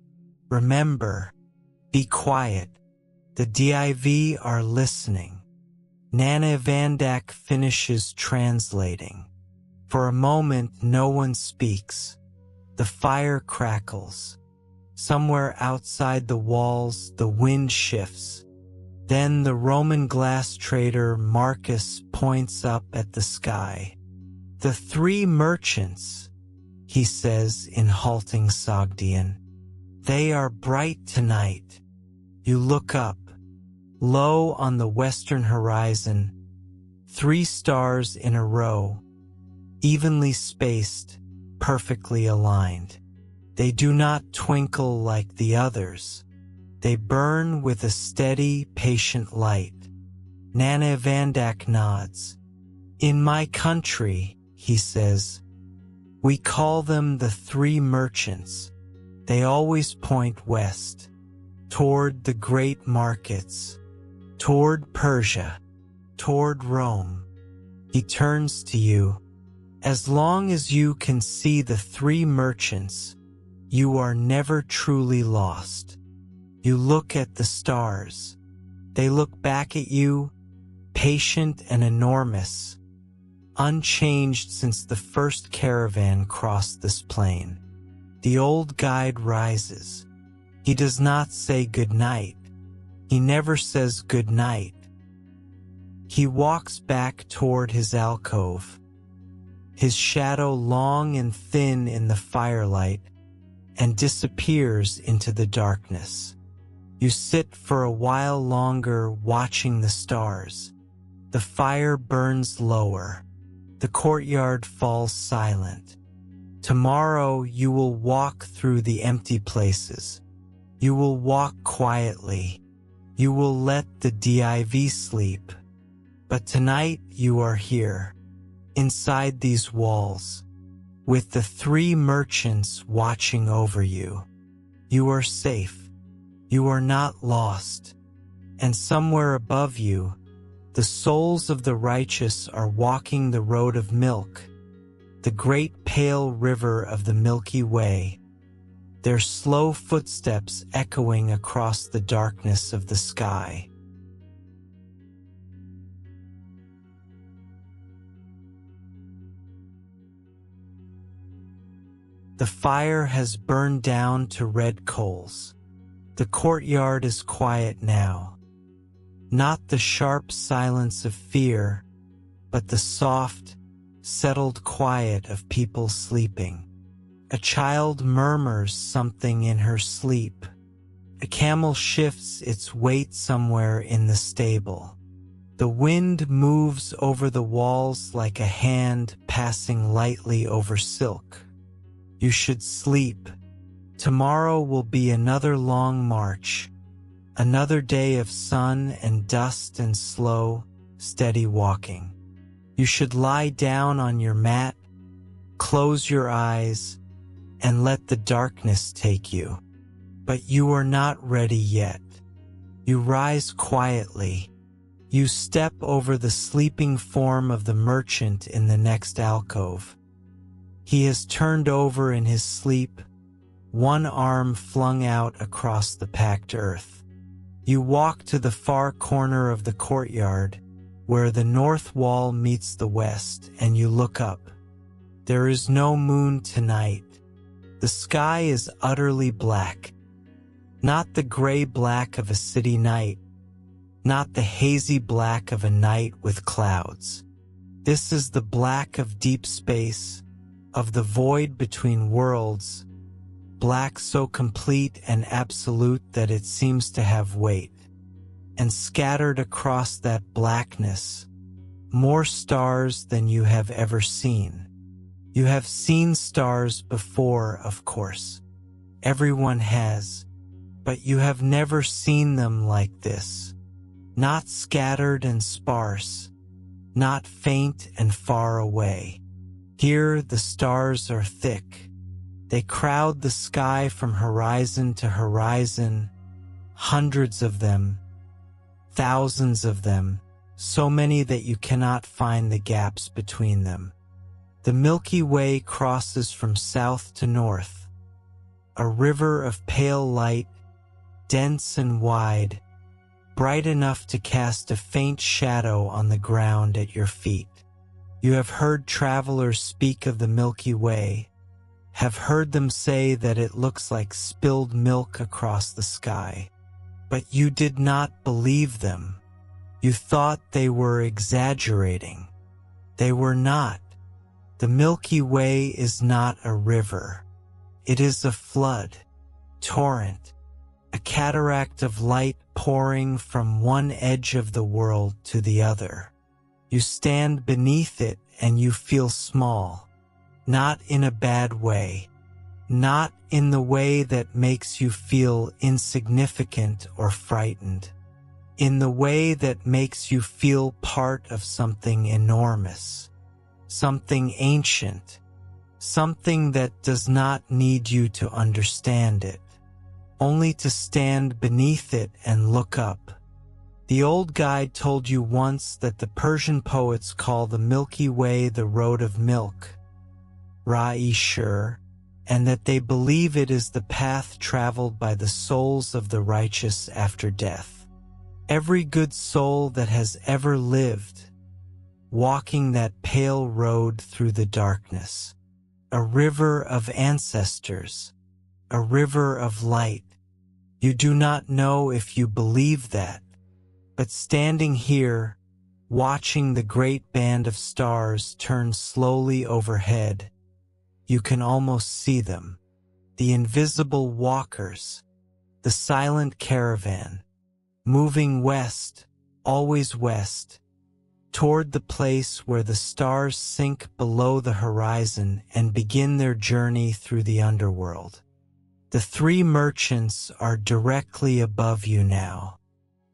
Remember, be quiet. The div are listening. Narration finishes translating. For a moment no one speaks. The fire crackles. Somewhere outside the walls the wind shifts. Then the Roman glass trader Marcus points up at the sky. The three merchants, he says in halting Sogdian. They are bright tonight. You look up. Low on the western horizon, 3 stars in a row, evenly spaced, perfectly aligned. They do not twinkle like the others. They burn with a steady, patient light. Narration nods. In my country, he says, we call them the 3 merchants. They always point west, toward the great markets, toward Persia, toward Rome. He turns to you. As long as you can see the 3 merchants, you are never truly lost. You look at the stars. They look back at you, patient and enormous, unchanged since the first caravan crossed this plain. The old guide rises. He does not say good night. He never says good night. He walks back toward his alcove, his shadow long and thin in the firelight, and disappears into the darkness. You sit for a while longer watching the stars. The fire burns lower. The courtyard falls silent. Tomorrow you will walk through the empty places. You will walk quietly. You will let the div sleep. But tonight you are here, inside these walls, with the 3 merchants watching over you. You are safe. You are not lost. And somewhere above you, the souls of the righteous are walking the road of milk, the great pale river of the Milky Way, their slow footsteps echoing across the darkness of the sky. The fire has burned down to red coals. The courtyard is quiet now. Not the sharp silence of fear, but the soft, settled quiet of people sleeping. A child murmurs something in her sleep. A camel shifts its weight somewhere in the stable. The wind moves over the walls like a hand passing lightly over silk. You should sleep. Tomorrow will be another long march, another day of sun and dust and slow, steady walking. You should lie down on your mat, close your eyes, and let the darkness take you. But you are not ready yet. You rise quietly. You step over the sleeping form of the merchant in the next alcove. He has turned over in his sleep, one arm flung out across the packed earth. You walk to the far corner of the courtyard, where the north wall meets the west, and you look up. There is no moon tonight. The sky is utterly black. Not the gray black of a city night, not the hazy black of a night with clouds. This is the black of deep space, of the void between worlds, black so complete and absolute that it seems to have weight. And scattered across that blackness, more stars than you have ever seen. You have seen stars before, of course. Everyone has. But you have never seen them like this. Not scattered and sparse. Not faint and far away. Here the stars are thick. They crowd the sky from horizon to horizon. Hundreds of them. Thousands of them. So many that you cannot find the gaps between them. The Milky Way crosses from south to north. A river of pale light, dense and wide, bright enough to cast a faint shadow on the ground at your feet. You have heard travelers speak of the Milky Way, have heard them say that it looks like spilled milk across the sky. But you did not believe them. You thought they were exaggerating. They were not. The Milky Way is not a river. It is a flood, torrent, a cataract of light pouring from one edge of the world to the other. You stand beneath it and you feel small, not in a bad way, not in the way that makes you feel insignificant or frightened, in the way that makes you feel part of something enormous, something ancient, something that does not need you to understand it, only to stand beneath it and look up. The old guide told you once that the Persian poets call the Milky Way the road of milk, Ra'ishur, and that they believe it is the path traveled by the souls of the righteous after death. Every good soul that has ever lived, walking that pale road through the darkness. A river of ancestors, a river of light. You do not know if you believe that, but standing here, watching the great band of stars turn slowly overhead, you can almost see them, the invisible walkers, the silent caravan, moving west, always west, toward the place where the stars sink below the horizon and begin their journey through the underworld. The three merchants are directly above you now.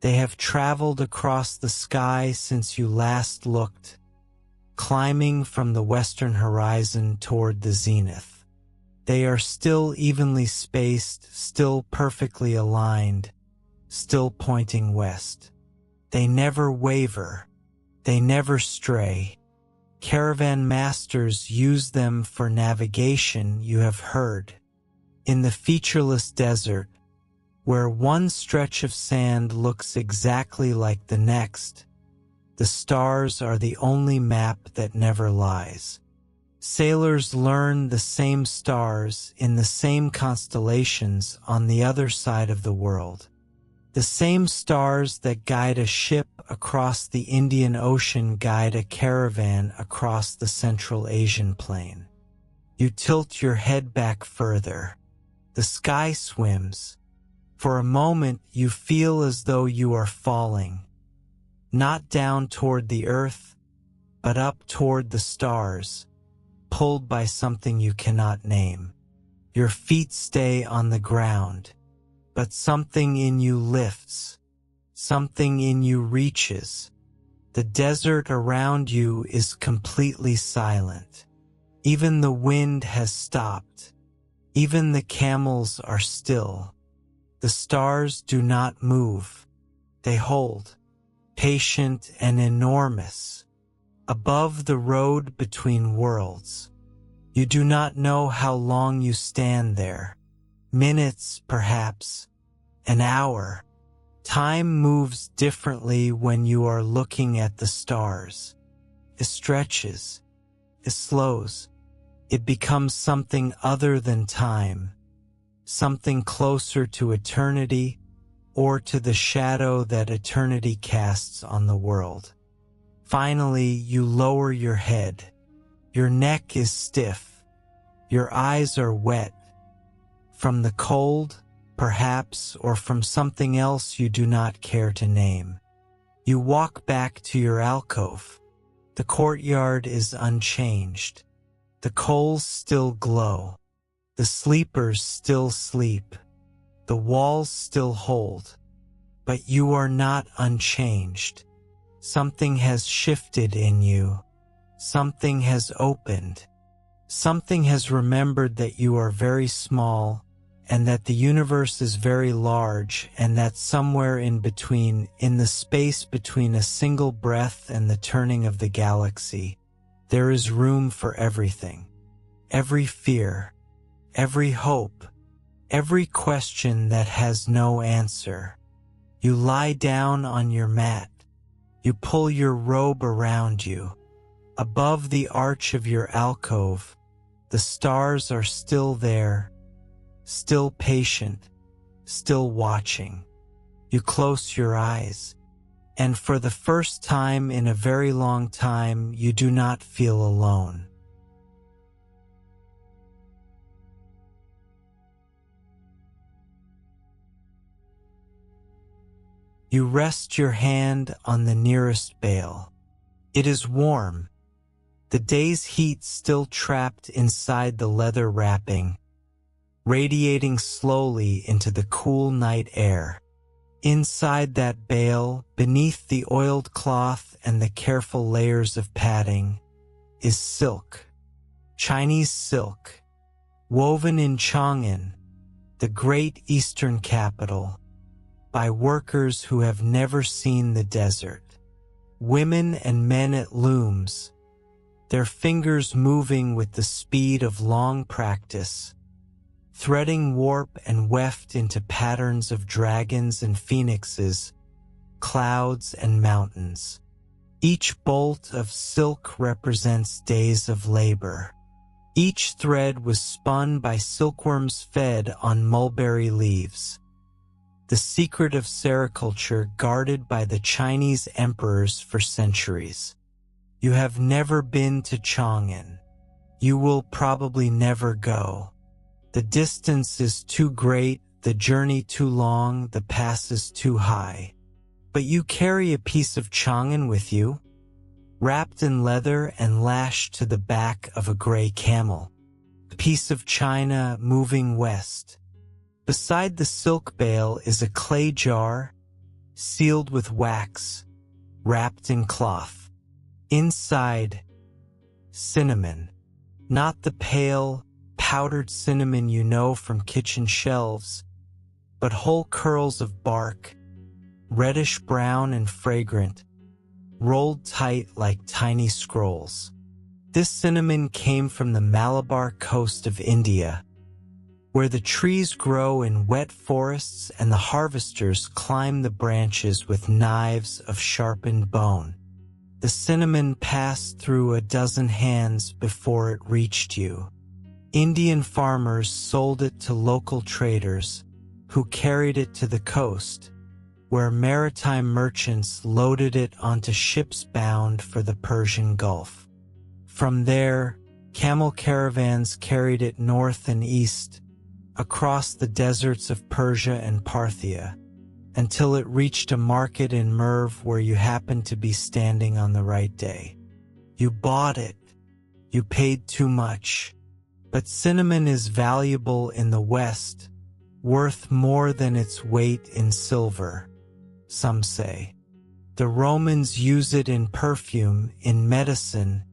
They have traveled across the sky since you last looked, climbing from the western horizon toward the zenith. They are still evenly spaced, still perfectly aligned, still pointing west. They never waver. They never stray. Caravan masters use them for navigation, you have heard. In the featureless desert, where one stretch of sand looks exactly like the next, the stars are the only map that never lies. Sailors learn the same stars in the same constellations on the other side of the world. The same stars that guide a ship across the Indian Ocean guide a caravan across the Central Asian plain. You tilt your head back further. The sky swims. For a moment you feel as though you are falling, not down toward the earth, but up toward the stars, pulled by something you cannot name. Your feet stay on the ground, but something in you lifts, something in you reaches. The desert around you is completely silent. Even the wind has stopped. Even the camels are still. The stars do not move. They hold, patient and enormous, above the road between worlds. You do not know how long you stand there. Minutes, perhaps. An hour. Time moves differently when you are looking at the stars. It stretches. It slows. It becomes something other than time. Something closer to eternity or to the shadow that eternity casts on the world. Finally, you lower your head. Your neck is stiff. Your eyes are wet. From the cold, perhaps, or from something else you do not care to name. You walk back to your alcove. The courtyard is unchanged. The coals still glow. The sleepers still sleep. The walls still hold. But you are not unchanged. Something has shifted in you. Something has opened. Something has remembered that you are very small, and that the universe is very large, and that somewhere in between, in the space between a single breath and the turning of the galaxy, there is room for everything. Every fear, every hope, every question that has no answer. You lie down on your mat. You pull your robe around you. Above the arch of your alcove, the stars are still there, still patient, still watching. You close your eyes, and for the first time in a very long time, you do not feel alone. You rest your hand on the nearest bale. It is warm. The day's heat still trapped inside the leather wrapping, radiating slowly into the cool night air. Inside that bale, beneath the oiled cloth and the careful layers of padding, is silk. Chinese silk, woven in Chang'an, the great eastern capital, by workers who have never seen the desert. Women and men at looms, their fingers moving with the speed of long practice, threading warp and weft into patterns of dragons and phoenixes, clouds and mountains. Each bolt of silk represents days of labor. Each thread was spun by silkworms fed on mulberry leaves. The secret of sericulture guarded by the Chinese emperors for centuries. You have never been to Chang'an. You will probably never go. The distance is too great, the journey too long, the pass is too high. But you carry a piece of Chang'an with you, wrapped in leather and lashed to the back of a gray camel. A piece of China moving west. Beside the silk bale is a clay jar, sealed with wax, wrapped in cloth. Inside, cinnamon. Not the pale, powdered cinnamon you know from kitchen shelves, but whole curls of bark, reddish-brown and fragrant, rolled tight like tiny scrolls. This cinnamon came from the Malabar coast of India, where the trees grow in wet forests and the harvesters climb the branches with knives of sharpened bone. The cinnamon passed through a dozen hands before it reached you. Indian farmers sold it to local traders, who carried it to the coast, where maritime merchants loaded it onto ships bound for the Persian Gulf. From there, camel caravans carried it north and east, across the deserts of Persia and Parthia, until it reached a market in Merv where you happened to be standing on the right day. You bought it. You paid too much. But cinnamon is valuable in the West, worth more than its weight in silver, some say. The Romans use it in perfume, in medicine,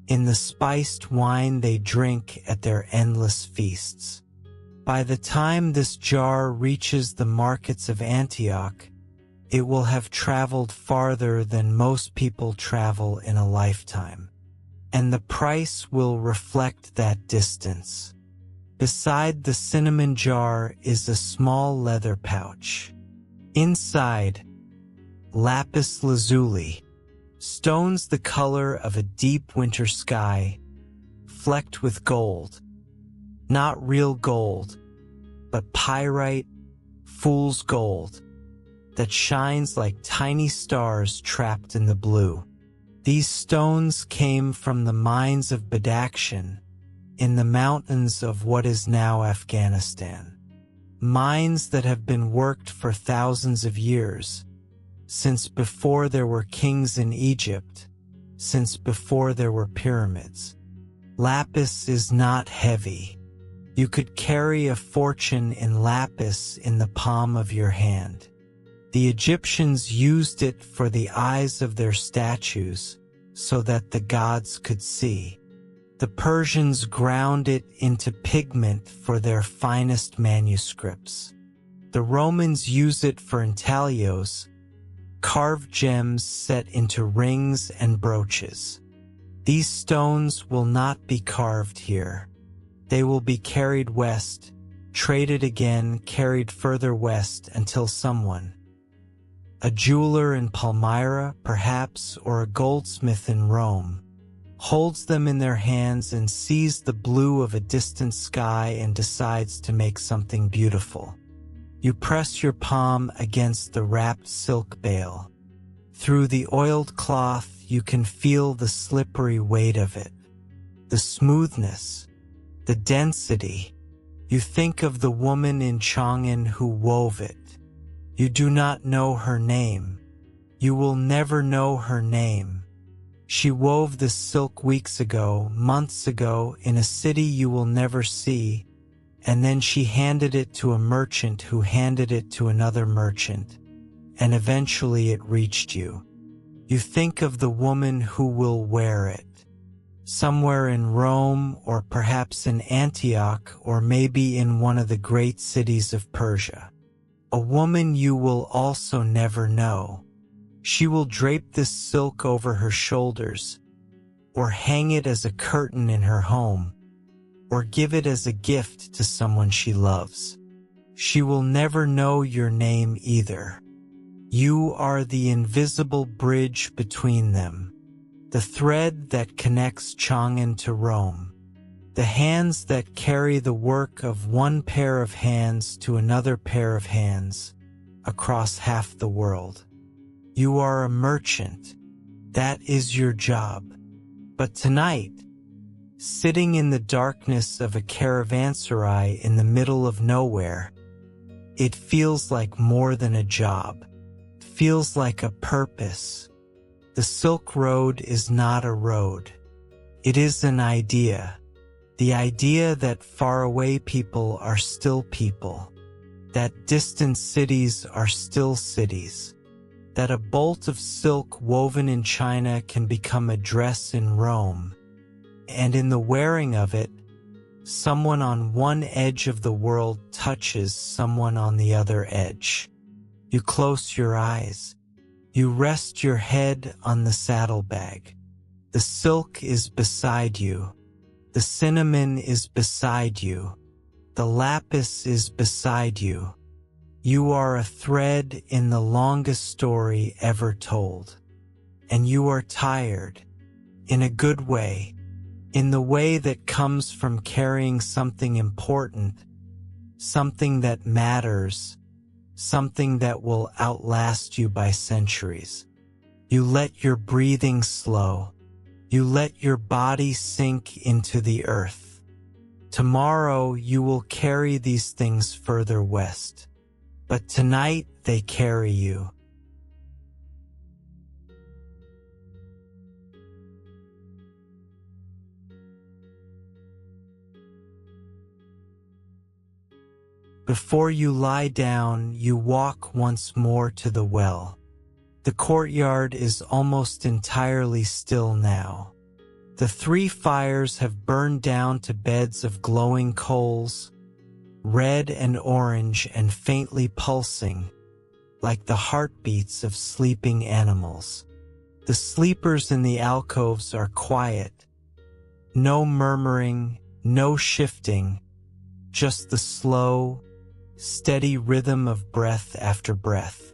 in the spiced wine they drink at their endless feasts. By the time this jar reaches the markets of Antioch, it will have traveled farther than most people travel in a lifetime, and the price will reflect that distance. Beside the cinnamon jar is a small leather pouch. Inside, lapis lazuli, stones the color of a deep winter sky, flecked with gold. Not real gold, but pyrite, fool's gold, that shines like tiny stars trapped in the blue. These stones came from the mines of Bactrian, in the mountains of what is now Afghanistan. Mines that have been worked for thousands of years, since before there were kings in Egypt, since before there were pyramids. Lapis is not heavy. You could carry a fortune in lapis in the palm of your hand. The Egyptians used it for the eyes of their statues so that the gods could see. The Persians ground it into pigment for their finest manuscripts. The Romans use it for intaglios, carved gems set into rings and brooches. These stones will not be carved here. They will be carried west, traded again, carried further west until someone, a jeweler in Palmyra, perhaps, or a goldsmith in Rome, holds them in their hands and sees the blue of a distant sky and decides to make something beautiful. You press your palm against the wrapped silk bale. Through the oiled cloth, you can feel the slippery weight of it, the smoothness, the density. You think of the woman in Chang'an who wove it. You do not know her name. You will never know her name. She wove this silk weeks ago, months ago, in a city you will never see, and then she handed it to a merchant who handed it to another merchant, and eventually it reached you. You think of the woman who will wear it, somewhere in Rome or perhaps in Antioch or maybe in one of the great cities of Persia. A woman you will also never know. She will drape this silk over her shoulders, or hang it as a curtain in her home, or give it as a gift to someone she loves. She will never know your name either. You are the invisible bridge between them, the thread that connects Chang'an to Rome, the hands that carry the work of one pair of hands to another pair of hands across half the world. You are a merchant. That is your job. But tonight, sitting in the darkness of a caravanserai in the middle of nowhere, it feels like more than a job. It feels like a purpose. The Silk Road is not a road. It is an idea. The idea that faraway people are still people, that distant cities are still cities, that a bolt of silk woven in China can become a dress in Rome, and in the wearing of it, someone on one edge of the world touches someone on the other edge. You close your eyes. You rest your head on the saddlebag. The silk is beside you. The cinnamon is beside you. The lapis is beside you. You are a thread in the longest story ever told. And you are tired, in a good way, in the way that comes from carrying something important, something that matters, something that will outlast you by centuries. You let your breathing slow. You let your body sink into the earth. Tomorrow you will carry these things further west, but tonight they carry you. Before you lie down, you walk once more to the well. The courtyard is almost entirely still now. The 3 fires have burned down to beds of glowing coals, red and orange and faintly pulsing, like the heartbeats of sleeping animals. The sleepers in the alcoves are quiet. No murmuring, no shifting, just the slow, steady rhythm of breath after breath.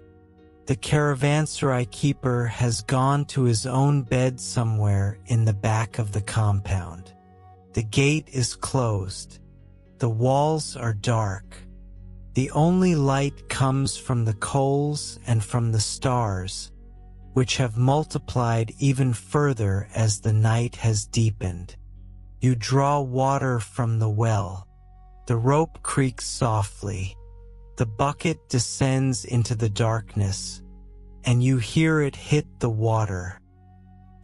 The caravanserai keeper has gone to his own bed somewhere in the back of the compound. The gate is closed. The walls are dark. The only light comes from the coals and from the stars, which have multiplied even further as the night has deepened. You draw water from the well. The rope creaks softly. The bucket descends into the darkness, and you hear it hit the water.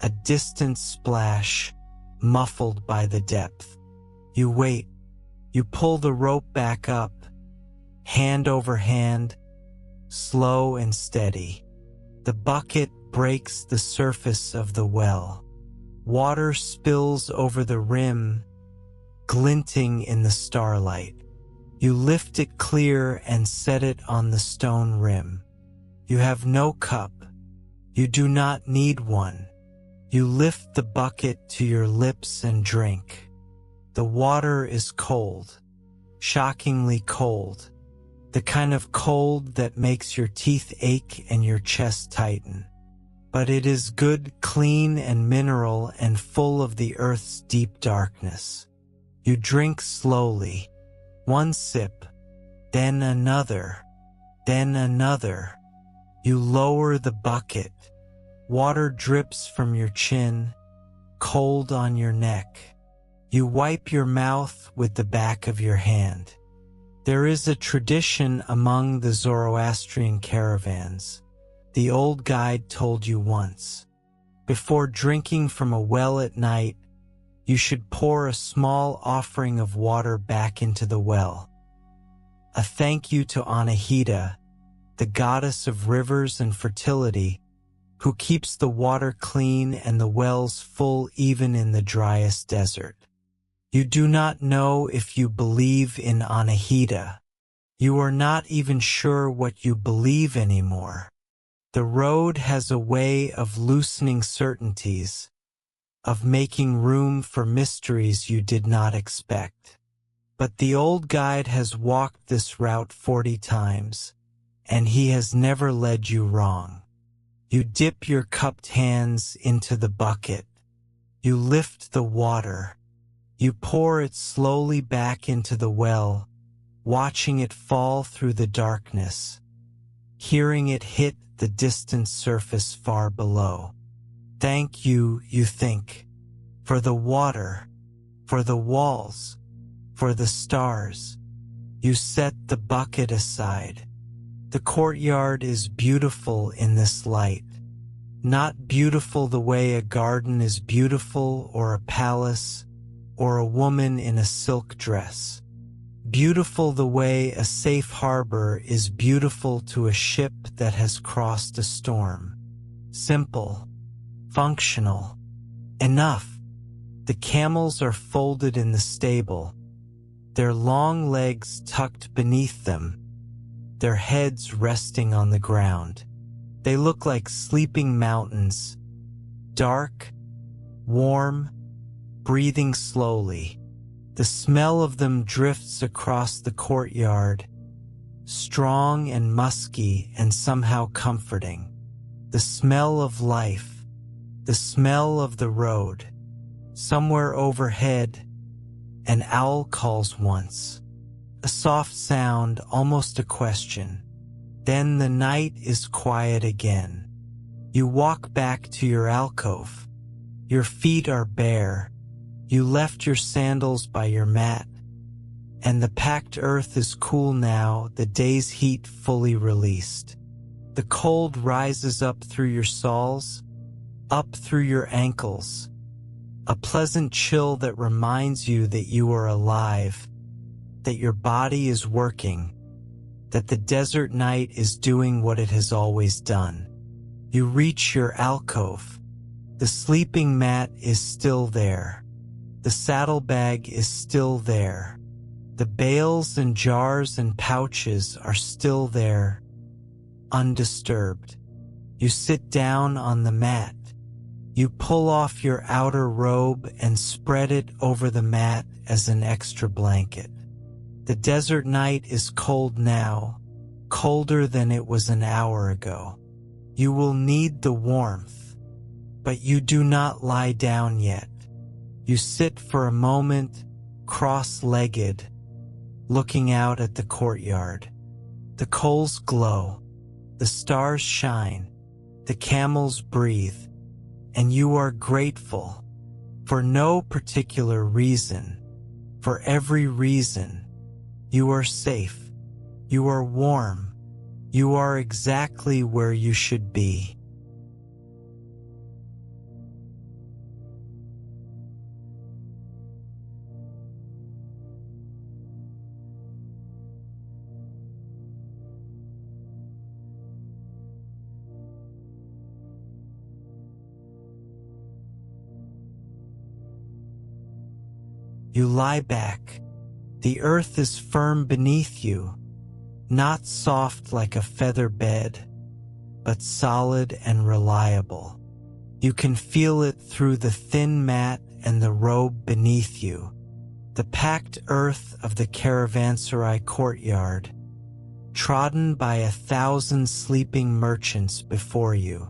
A distant splash, muffled by the depth. You wait. You pull the rope back up, hand over hand, slow and steady. The bucket breaks the surface of the well. Water spills over the rim, glinting in the starlight. You lift it clear and set it on the stone rim. You have no cup. You do not need one. You lift the bucket to your lips and drink. The water is cold, shockingly cold, the kind of cold that makes your teeth ache and your chest tighten. But it is good, clean and mineral and full of the earth's deep darkness. You drink slowly, one sip, then another, then another. You lower the bucket. Water drips from your chin, cold on your neck. You wipe your mouth with the back of your hand. There is a tradition among the Zoroastrian caravans. The old guide told you once. Before drinking from a well at night, you should pour a small offering of water back into the well. A thank you to Anahita, the goddess of rivers and fertility, who keeps the water clean and the wells full even in the driest desert. You do not know if you believe in Anahita. You are not even sure what you believe anymore. The road has a way of loosening certainties, of making room for mysteries you did not expect. But the old guide has walked this route 40 times, and he has never led you wrong. You dip your cupped hands into the bucket. You lift the water. You pour it slowly back into the well, watching it fall through the darkness, hearing it hit the distant surface far below. Thank you, you think, for the water, for the walls, for the stars. You set the bucket aside. The courtyard is beautiful in this light. Not beautiful the way a garden is beautiful or a palace or a woman in a silk dress. Beautiful the way a safe harbor is beautiful to a ship that has crossed a storm. Simple, functional, enough. The camels are folded in the stable, their long legs tucked beneath them, their heads resting on the ground. They look like sleeping mountains, dark, warm, breathing slowly. The smell of them drifts across the courtyard, strong and musky and somehow comforting. The smell of life, the smell of the road. Somewhere overhead, an owl calls once. A soft sound, almost a question. Then the night is quiet again. You walk back to your alcove. Your feet are bare. You left your sandals by your mat, and the packed earth is cool now, the day's heat fully released. The cold rises up through your soles, up through your ankles, a pleasant chill that reminds you that you are alive, that your body is working, that the desert night is doing what it has always done. You reach your alcove. The sleeping mat is still there. The saddlebag is still there. The bales and jars and pouches are still there, undisturbed. You sit down on the mat. You pull off your outer robe and spread it over the mat as an extra blanket. The desert night is cold now, colder than it was an hour ago. You will need the warmth, but you do not lie down yet. You sit for a moment, cross-legged, looking out at the courtyard. The coals glow, the stars shine, the camels breathe, and you are grateful. For no particular reason, for every reason, you are safe, you are warm, you are exactly where you should be. You lie back. The earth is firm beneath you, not soft like a feather bed, but solid and reliable. You can feel it through the thin mat and the robe beneath you, the packed earth of the Caravanserai courtyard, trodden by 1,000 sleeping merchants before you.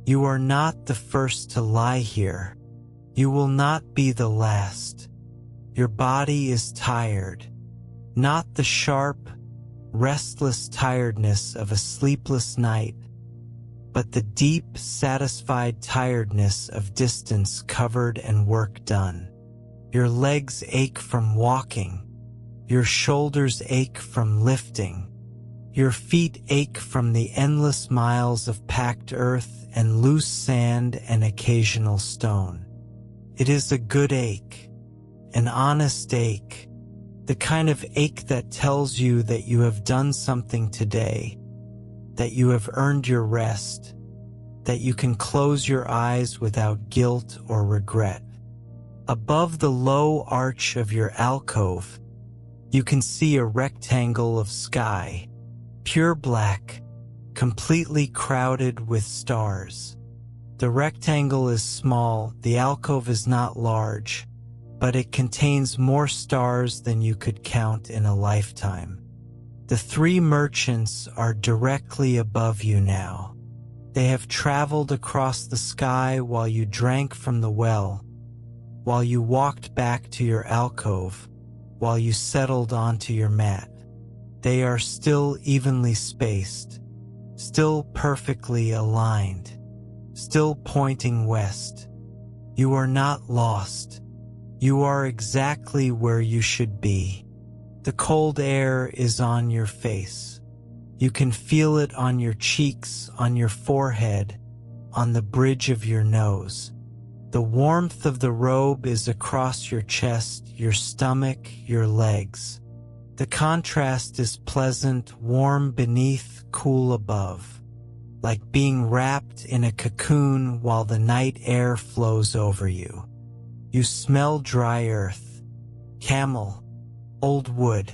You are not the first to lie here. You will not be the last. Your body is tired, not the sharp, restless tiredness of a sleepless night, but the deep, satisfied tiredness of distance covered and work done. Your legs ache from walking, your shoulders ache from lifting, your feet ache from the endless miles of packed earth and loose sand and occasional stone. It is a good ache. An honest ache, the kind of ache that tells you that you have done something today, that you have earned your rest, that you can close your eyes without guilt or regret. Above the low arch of your alcove, you can see a rectangle of sky, pure black, completely crowded with stars. The rectangle is small, the alcove is not large, but it contains more stars than you could count in a lifetime. The 3 merchants are directly above you now. They have traveled across the sky while you drank from the well, while you walked back to your alcove, while you settled onto your mat. They are still evenly spaced, still perfectly aligned, still pointing west. You are not lost. You are exactly where you should be. The cold air is on your face. You can feel it on your cheeks, on your forehead, on the bridge of your nose. The warmth of the robe is across your chest, your stomach, your legs. The contrast is pleasant, warm beneath, cool above, like being wrapped in a cocoon while the night air flows over you. You smell dry earth, camel, old wood,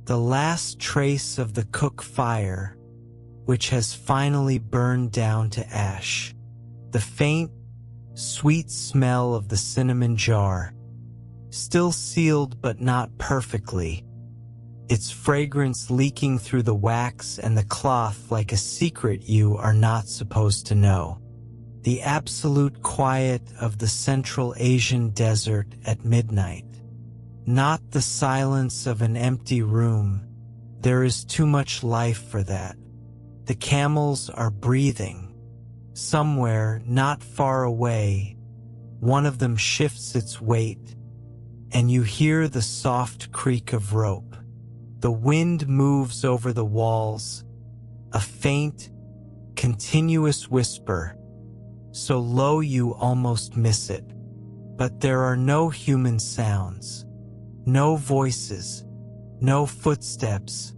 the last trace of the cook fire, which has finally burned down to ash. The faint, sweet smell of the cinnamon jar, still sealed but not perfectly, its fragrance leaking through the wax and the cloth like a secret you are not supposed to know. The absolute quiet of the Central Asian desert at midnight. Not the silence of an empty room. There is too much life for that. The camels are breathing. Somewhere, not far away, one of them shifts its weight, and you hear the soft creak of rope. The wind moves over the walls, a faint, continuous whisper, so low you almost miss it. But there are no human sounds, no voices, no footsteps,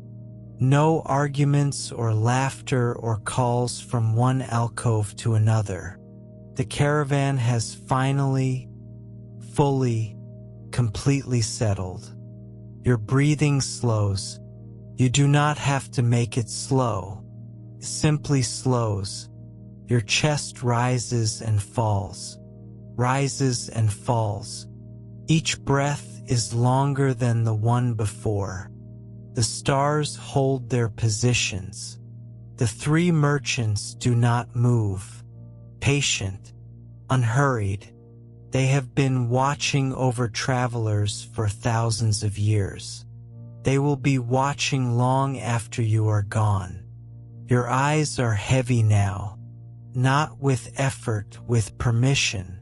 no arguments or laughter or calls from one alcove to another. The caravan has finally, fully, completely settled. Your breathing slows. You do not have to make it slow. It simply slows. Your chest rises and falls, rises and falls. Each breath is longer than the one before. The stars hold their positions. The 3 merchants do not move, patient, unhurried. They have been watching over travelers for thousands of years. They will be watching long after you are gone. Your eyes are heavy now. Not with effort, with permission.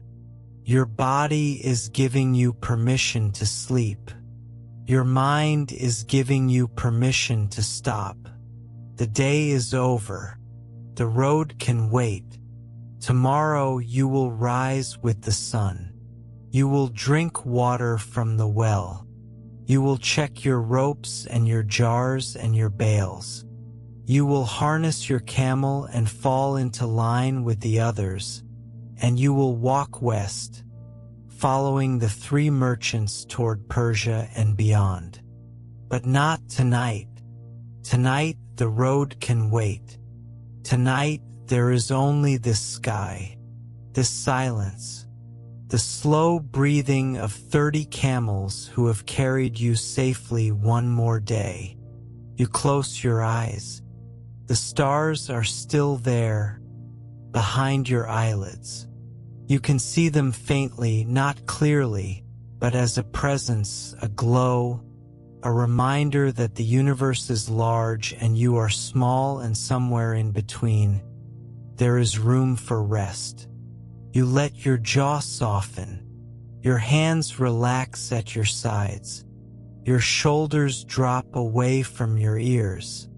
Your body is giving you permission to sleep. Your mind is giving you permission to stop. The day is over. The road can wait. Tomorrow you will rise with the sun. You will drink water from the well. You will check your ropes and your jars and your bales. You will harness your camel and fall into line with the others, and you will walk west, following the 3 merchants toward Persia and beyond. But not tonight. Tonight the road can wait. Tonight there is only this sky, this silence, the slow breathing of 30 camels who have carried you safely one more day. You close your eyes. The stars are still there, behind your eyelids. You can see them faintly, not clearly, but as a presence, a glow, a reminder that the universe is large and you are small, and somewhere in between, there is room for rest. You let your jaw soften. Your hands relax at your sides. Your shoulders drop away from your ears.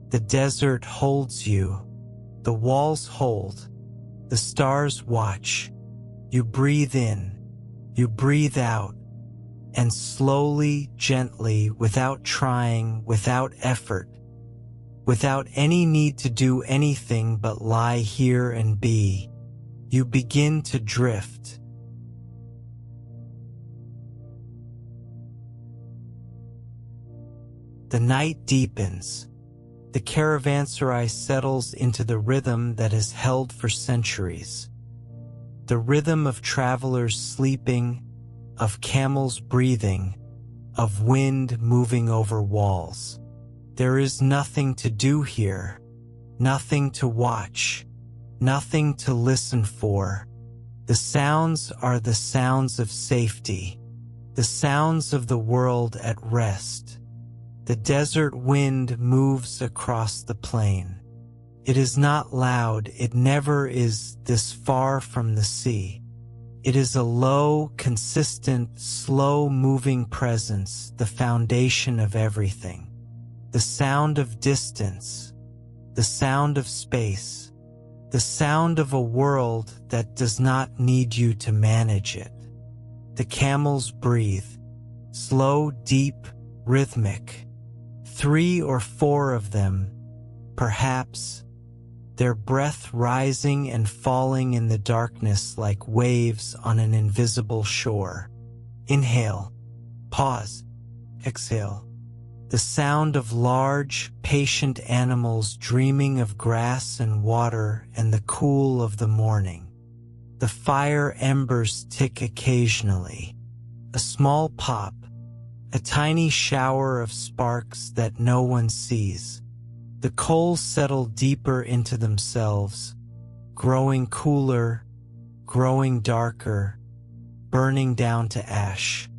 The desert holds you. The walls hold. The stars watch. You breathe in. You breathe out. And slowly, gently, without trying, without effort, without any need to do anything but lie here and be, you begin to drift. The night deepens. The caravanserai settles into the rhythm that has held for centuries. The rhythm of travelers sleeping, of camels breathing, of wind moving over walls. There is nothing to do here, nothing to watch, nothing to listen for. The sounds are the sounds of safety, the sounds of the world at rest. The desert wind moves across the plain. It is not loud, it never is this far from the sea. It is a low, consistent, slow-moving presence, the foundation of everything. The sound of distance, the sound of space, the sound of a world that does not need you to manage it. The camels breathe, slow, deep, rhythmic. 3 or 4 of them, perhaps, their breath rising and falling in the darkness like waves on an invisible shore. Inhale, pause, exhale. The sound of large, patient animals dreaming of grass and water and the cool of the morning. The fire embers tick occasionally. A small pop, a tiny shower of sparks that no one sees. The coals settle deeper into themselves, growing cooler, growing darker, burning down to ash.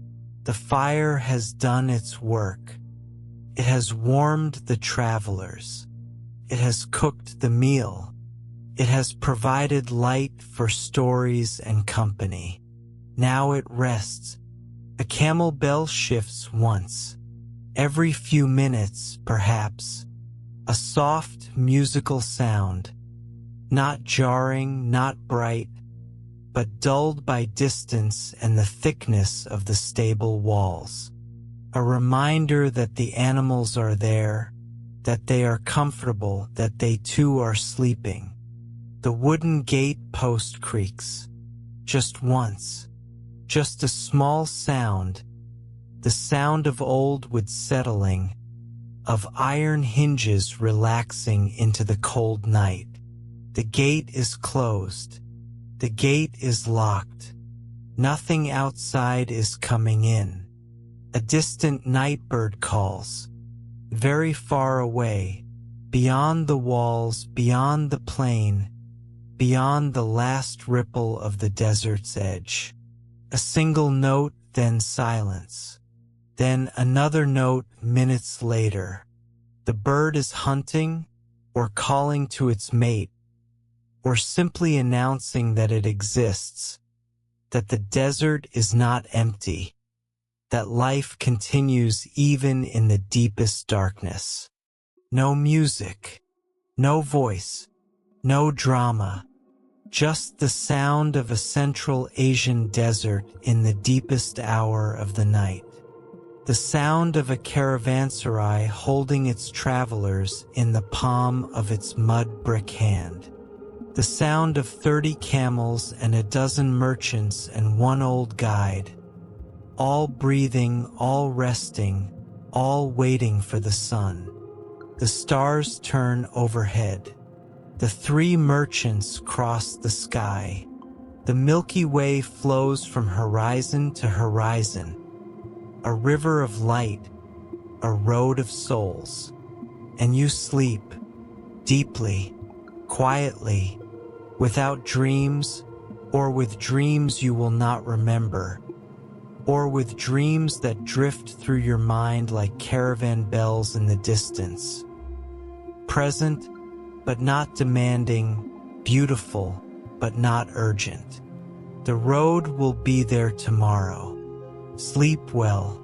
The fire has done its work. It has warmed the travelers. It has cooked the meal. It has provided light for stories and company. Now it rests. A camel bell shifts once, every few minutes, perhaps. A soft, musical sound, not jarring, not bright, but dulled by distance and the thickness of the stable walls. A reminder that the animals are there, that they are comfortable, that they too are sleeping. The wooden gate post creaks. Just once. Just a small sound. The sound of old wood settling, of iron hinges relaxing into the cold night. The gate is closed. The gate is locked. Nothing outside is coming in. A distant nightbird calls. Very far away, beyond the walls, beyond the plain, beyond the last ripple of the desert's edge. A single note, then silence. Then another note minutes later. The bird is hunting, or calling to its mate, or simply announcing that it exists. that the desert is not empty, that life continues even in the deepest darkness. No music, no voice, no drama, just the sound of a Central Asian desert in the deepest hour of the night. The sound of a caravanserai holding its travelers in the palm of its mud brick hand. The sound of 30 camels and a dozen merchants and one old guide, all breathing, all resting, all waiting for the sun. The stars turn overhead. The 3 merchants cross the sky. The Milky Way flows from horizon to horizon. A river of light, a road of souls. And you sleep, deeply, quietly, without dreams, or with dreams you will not remember, or with dreams that drift through your mind like caravan bells in the distance. Present, but not demanding, beautiful, but not urgent. The road will be there tomorrow. Sleep well.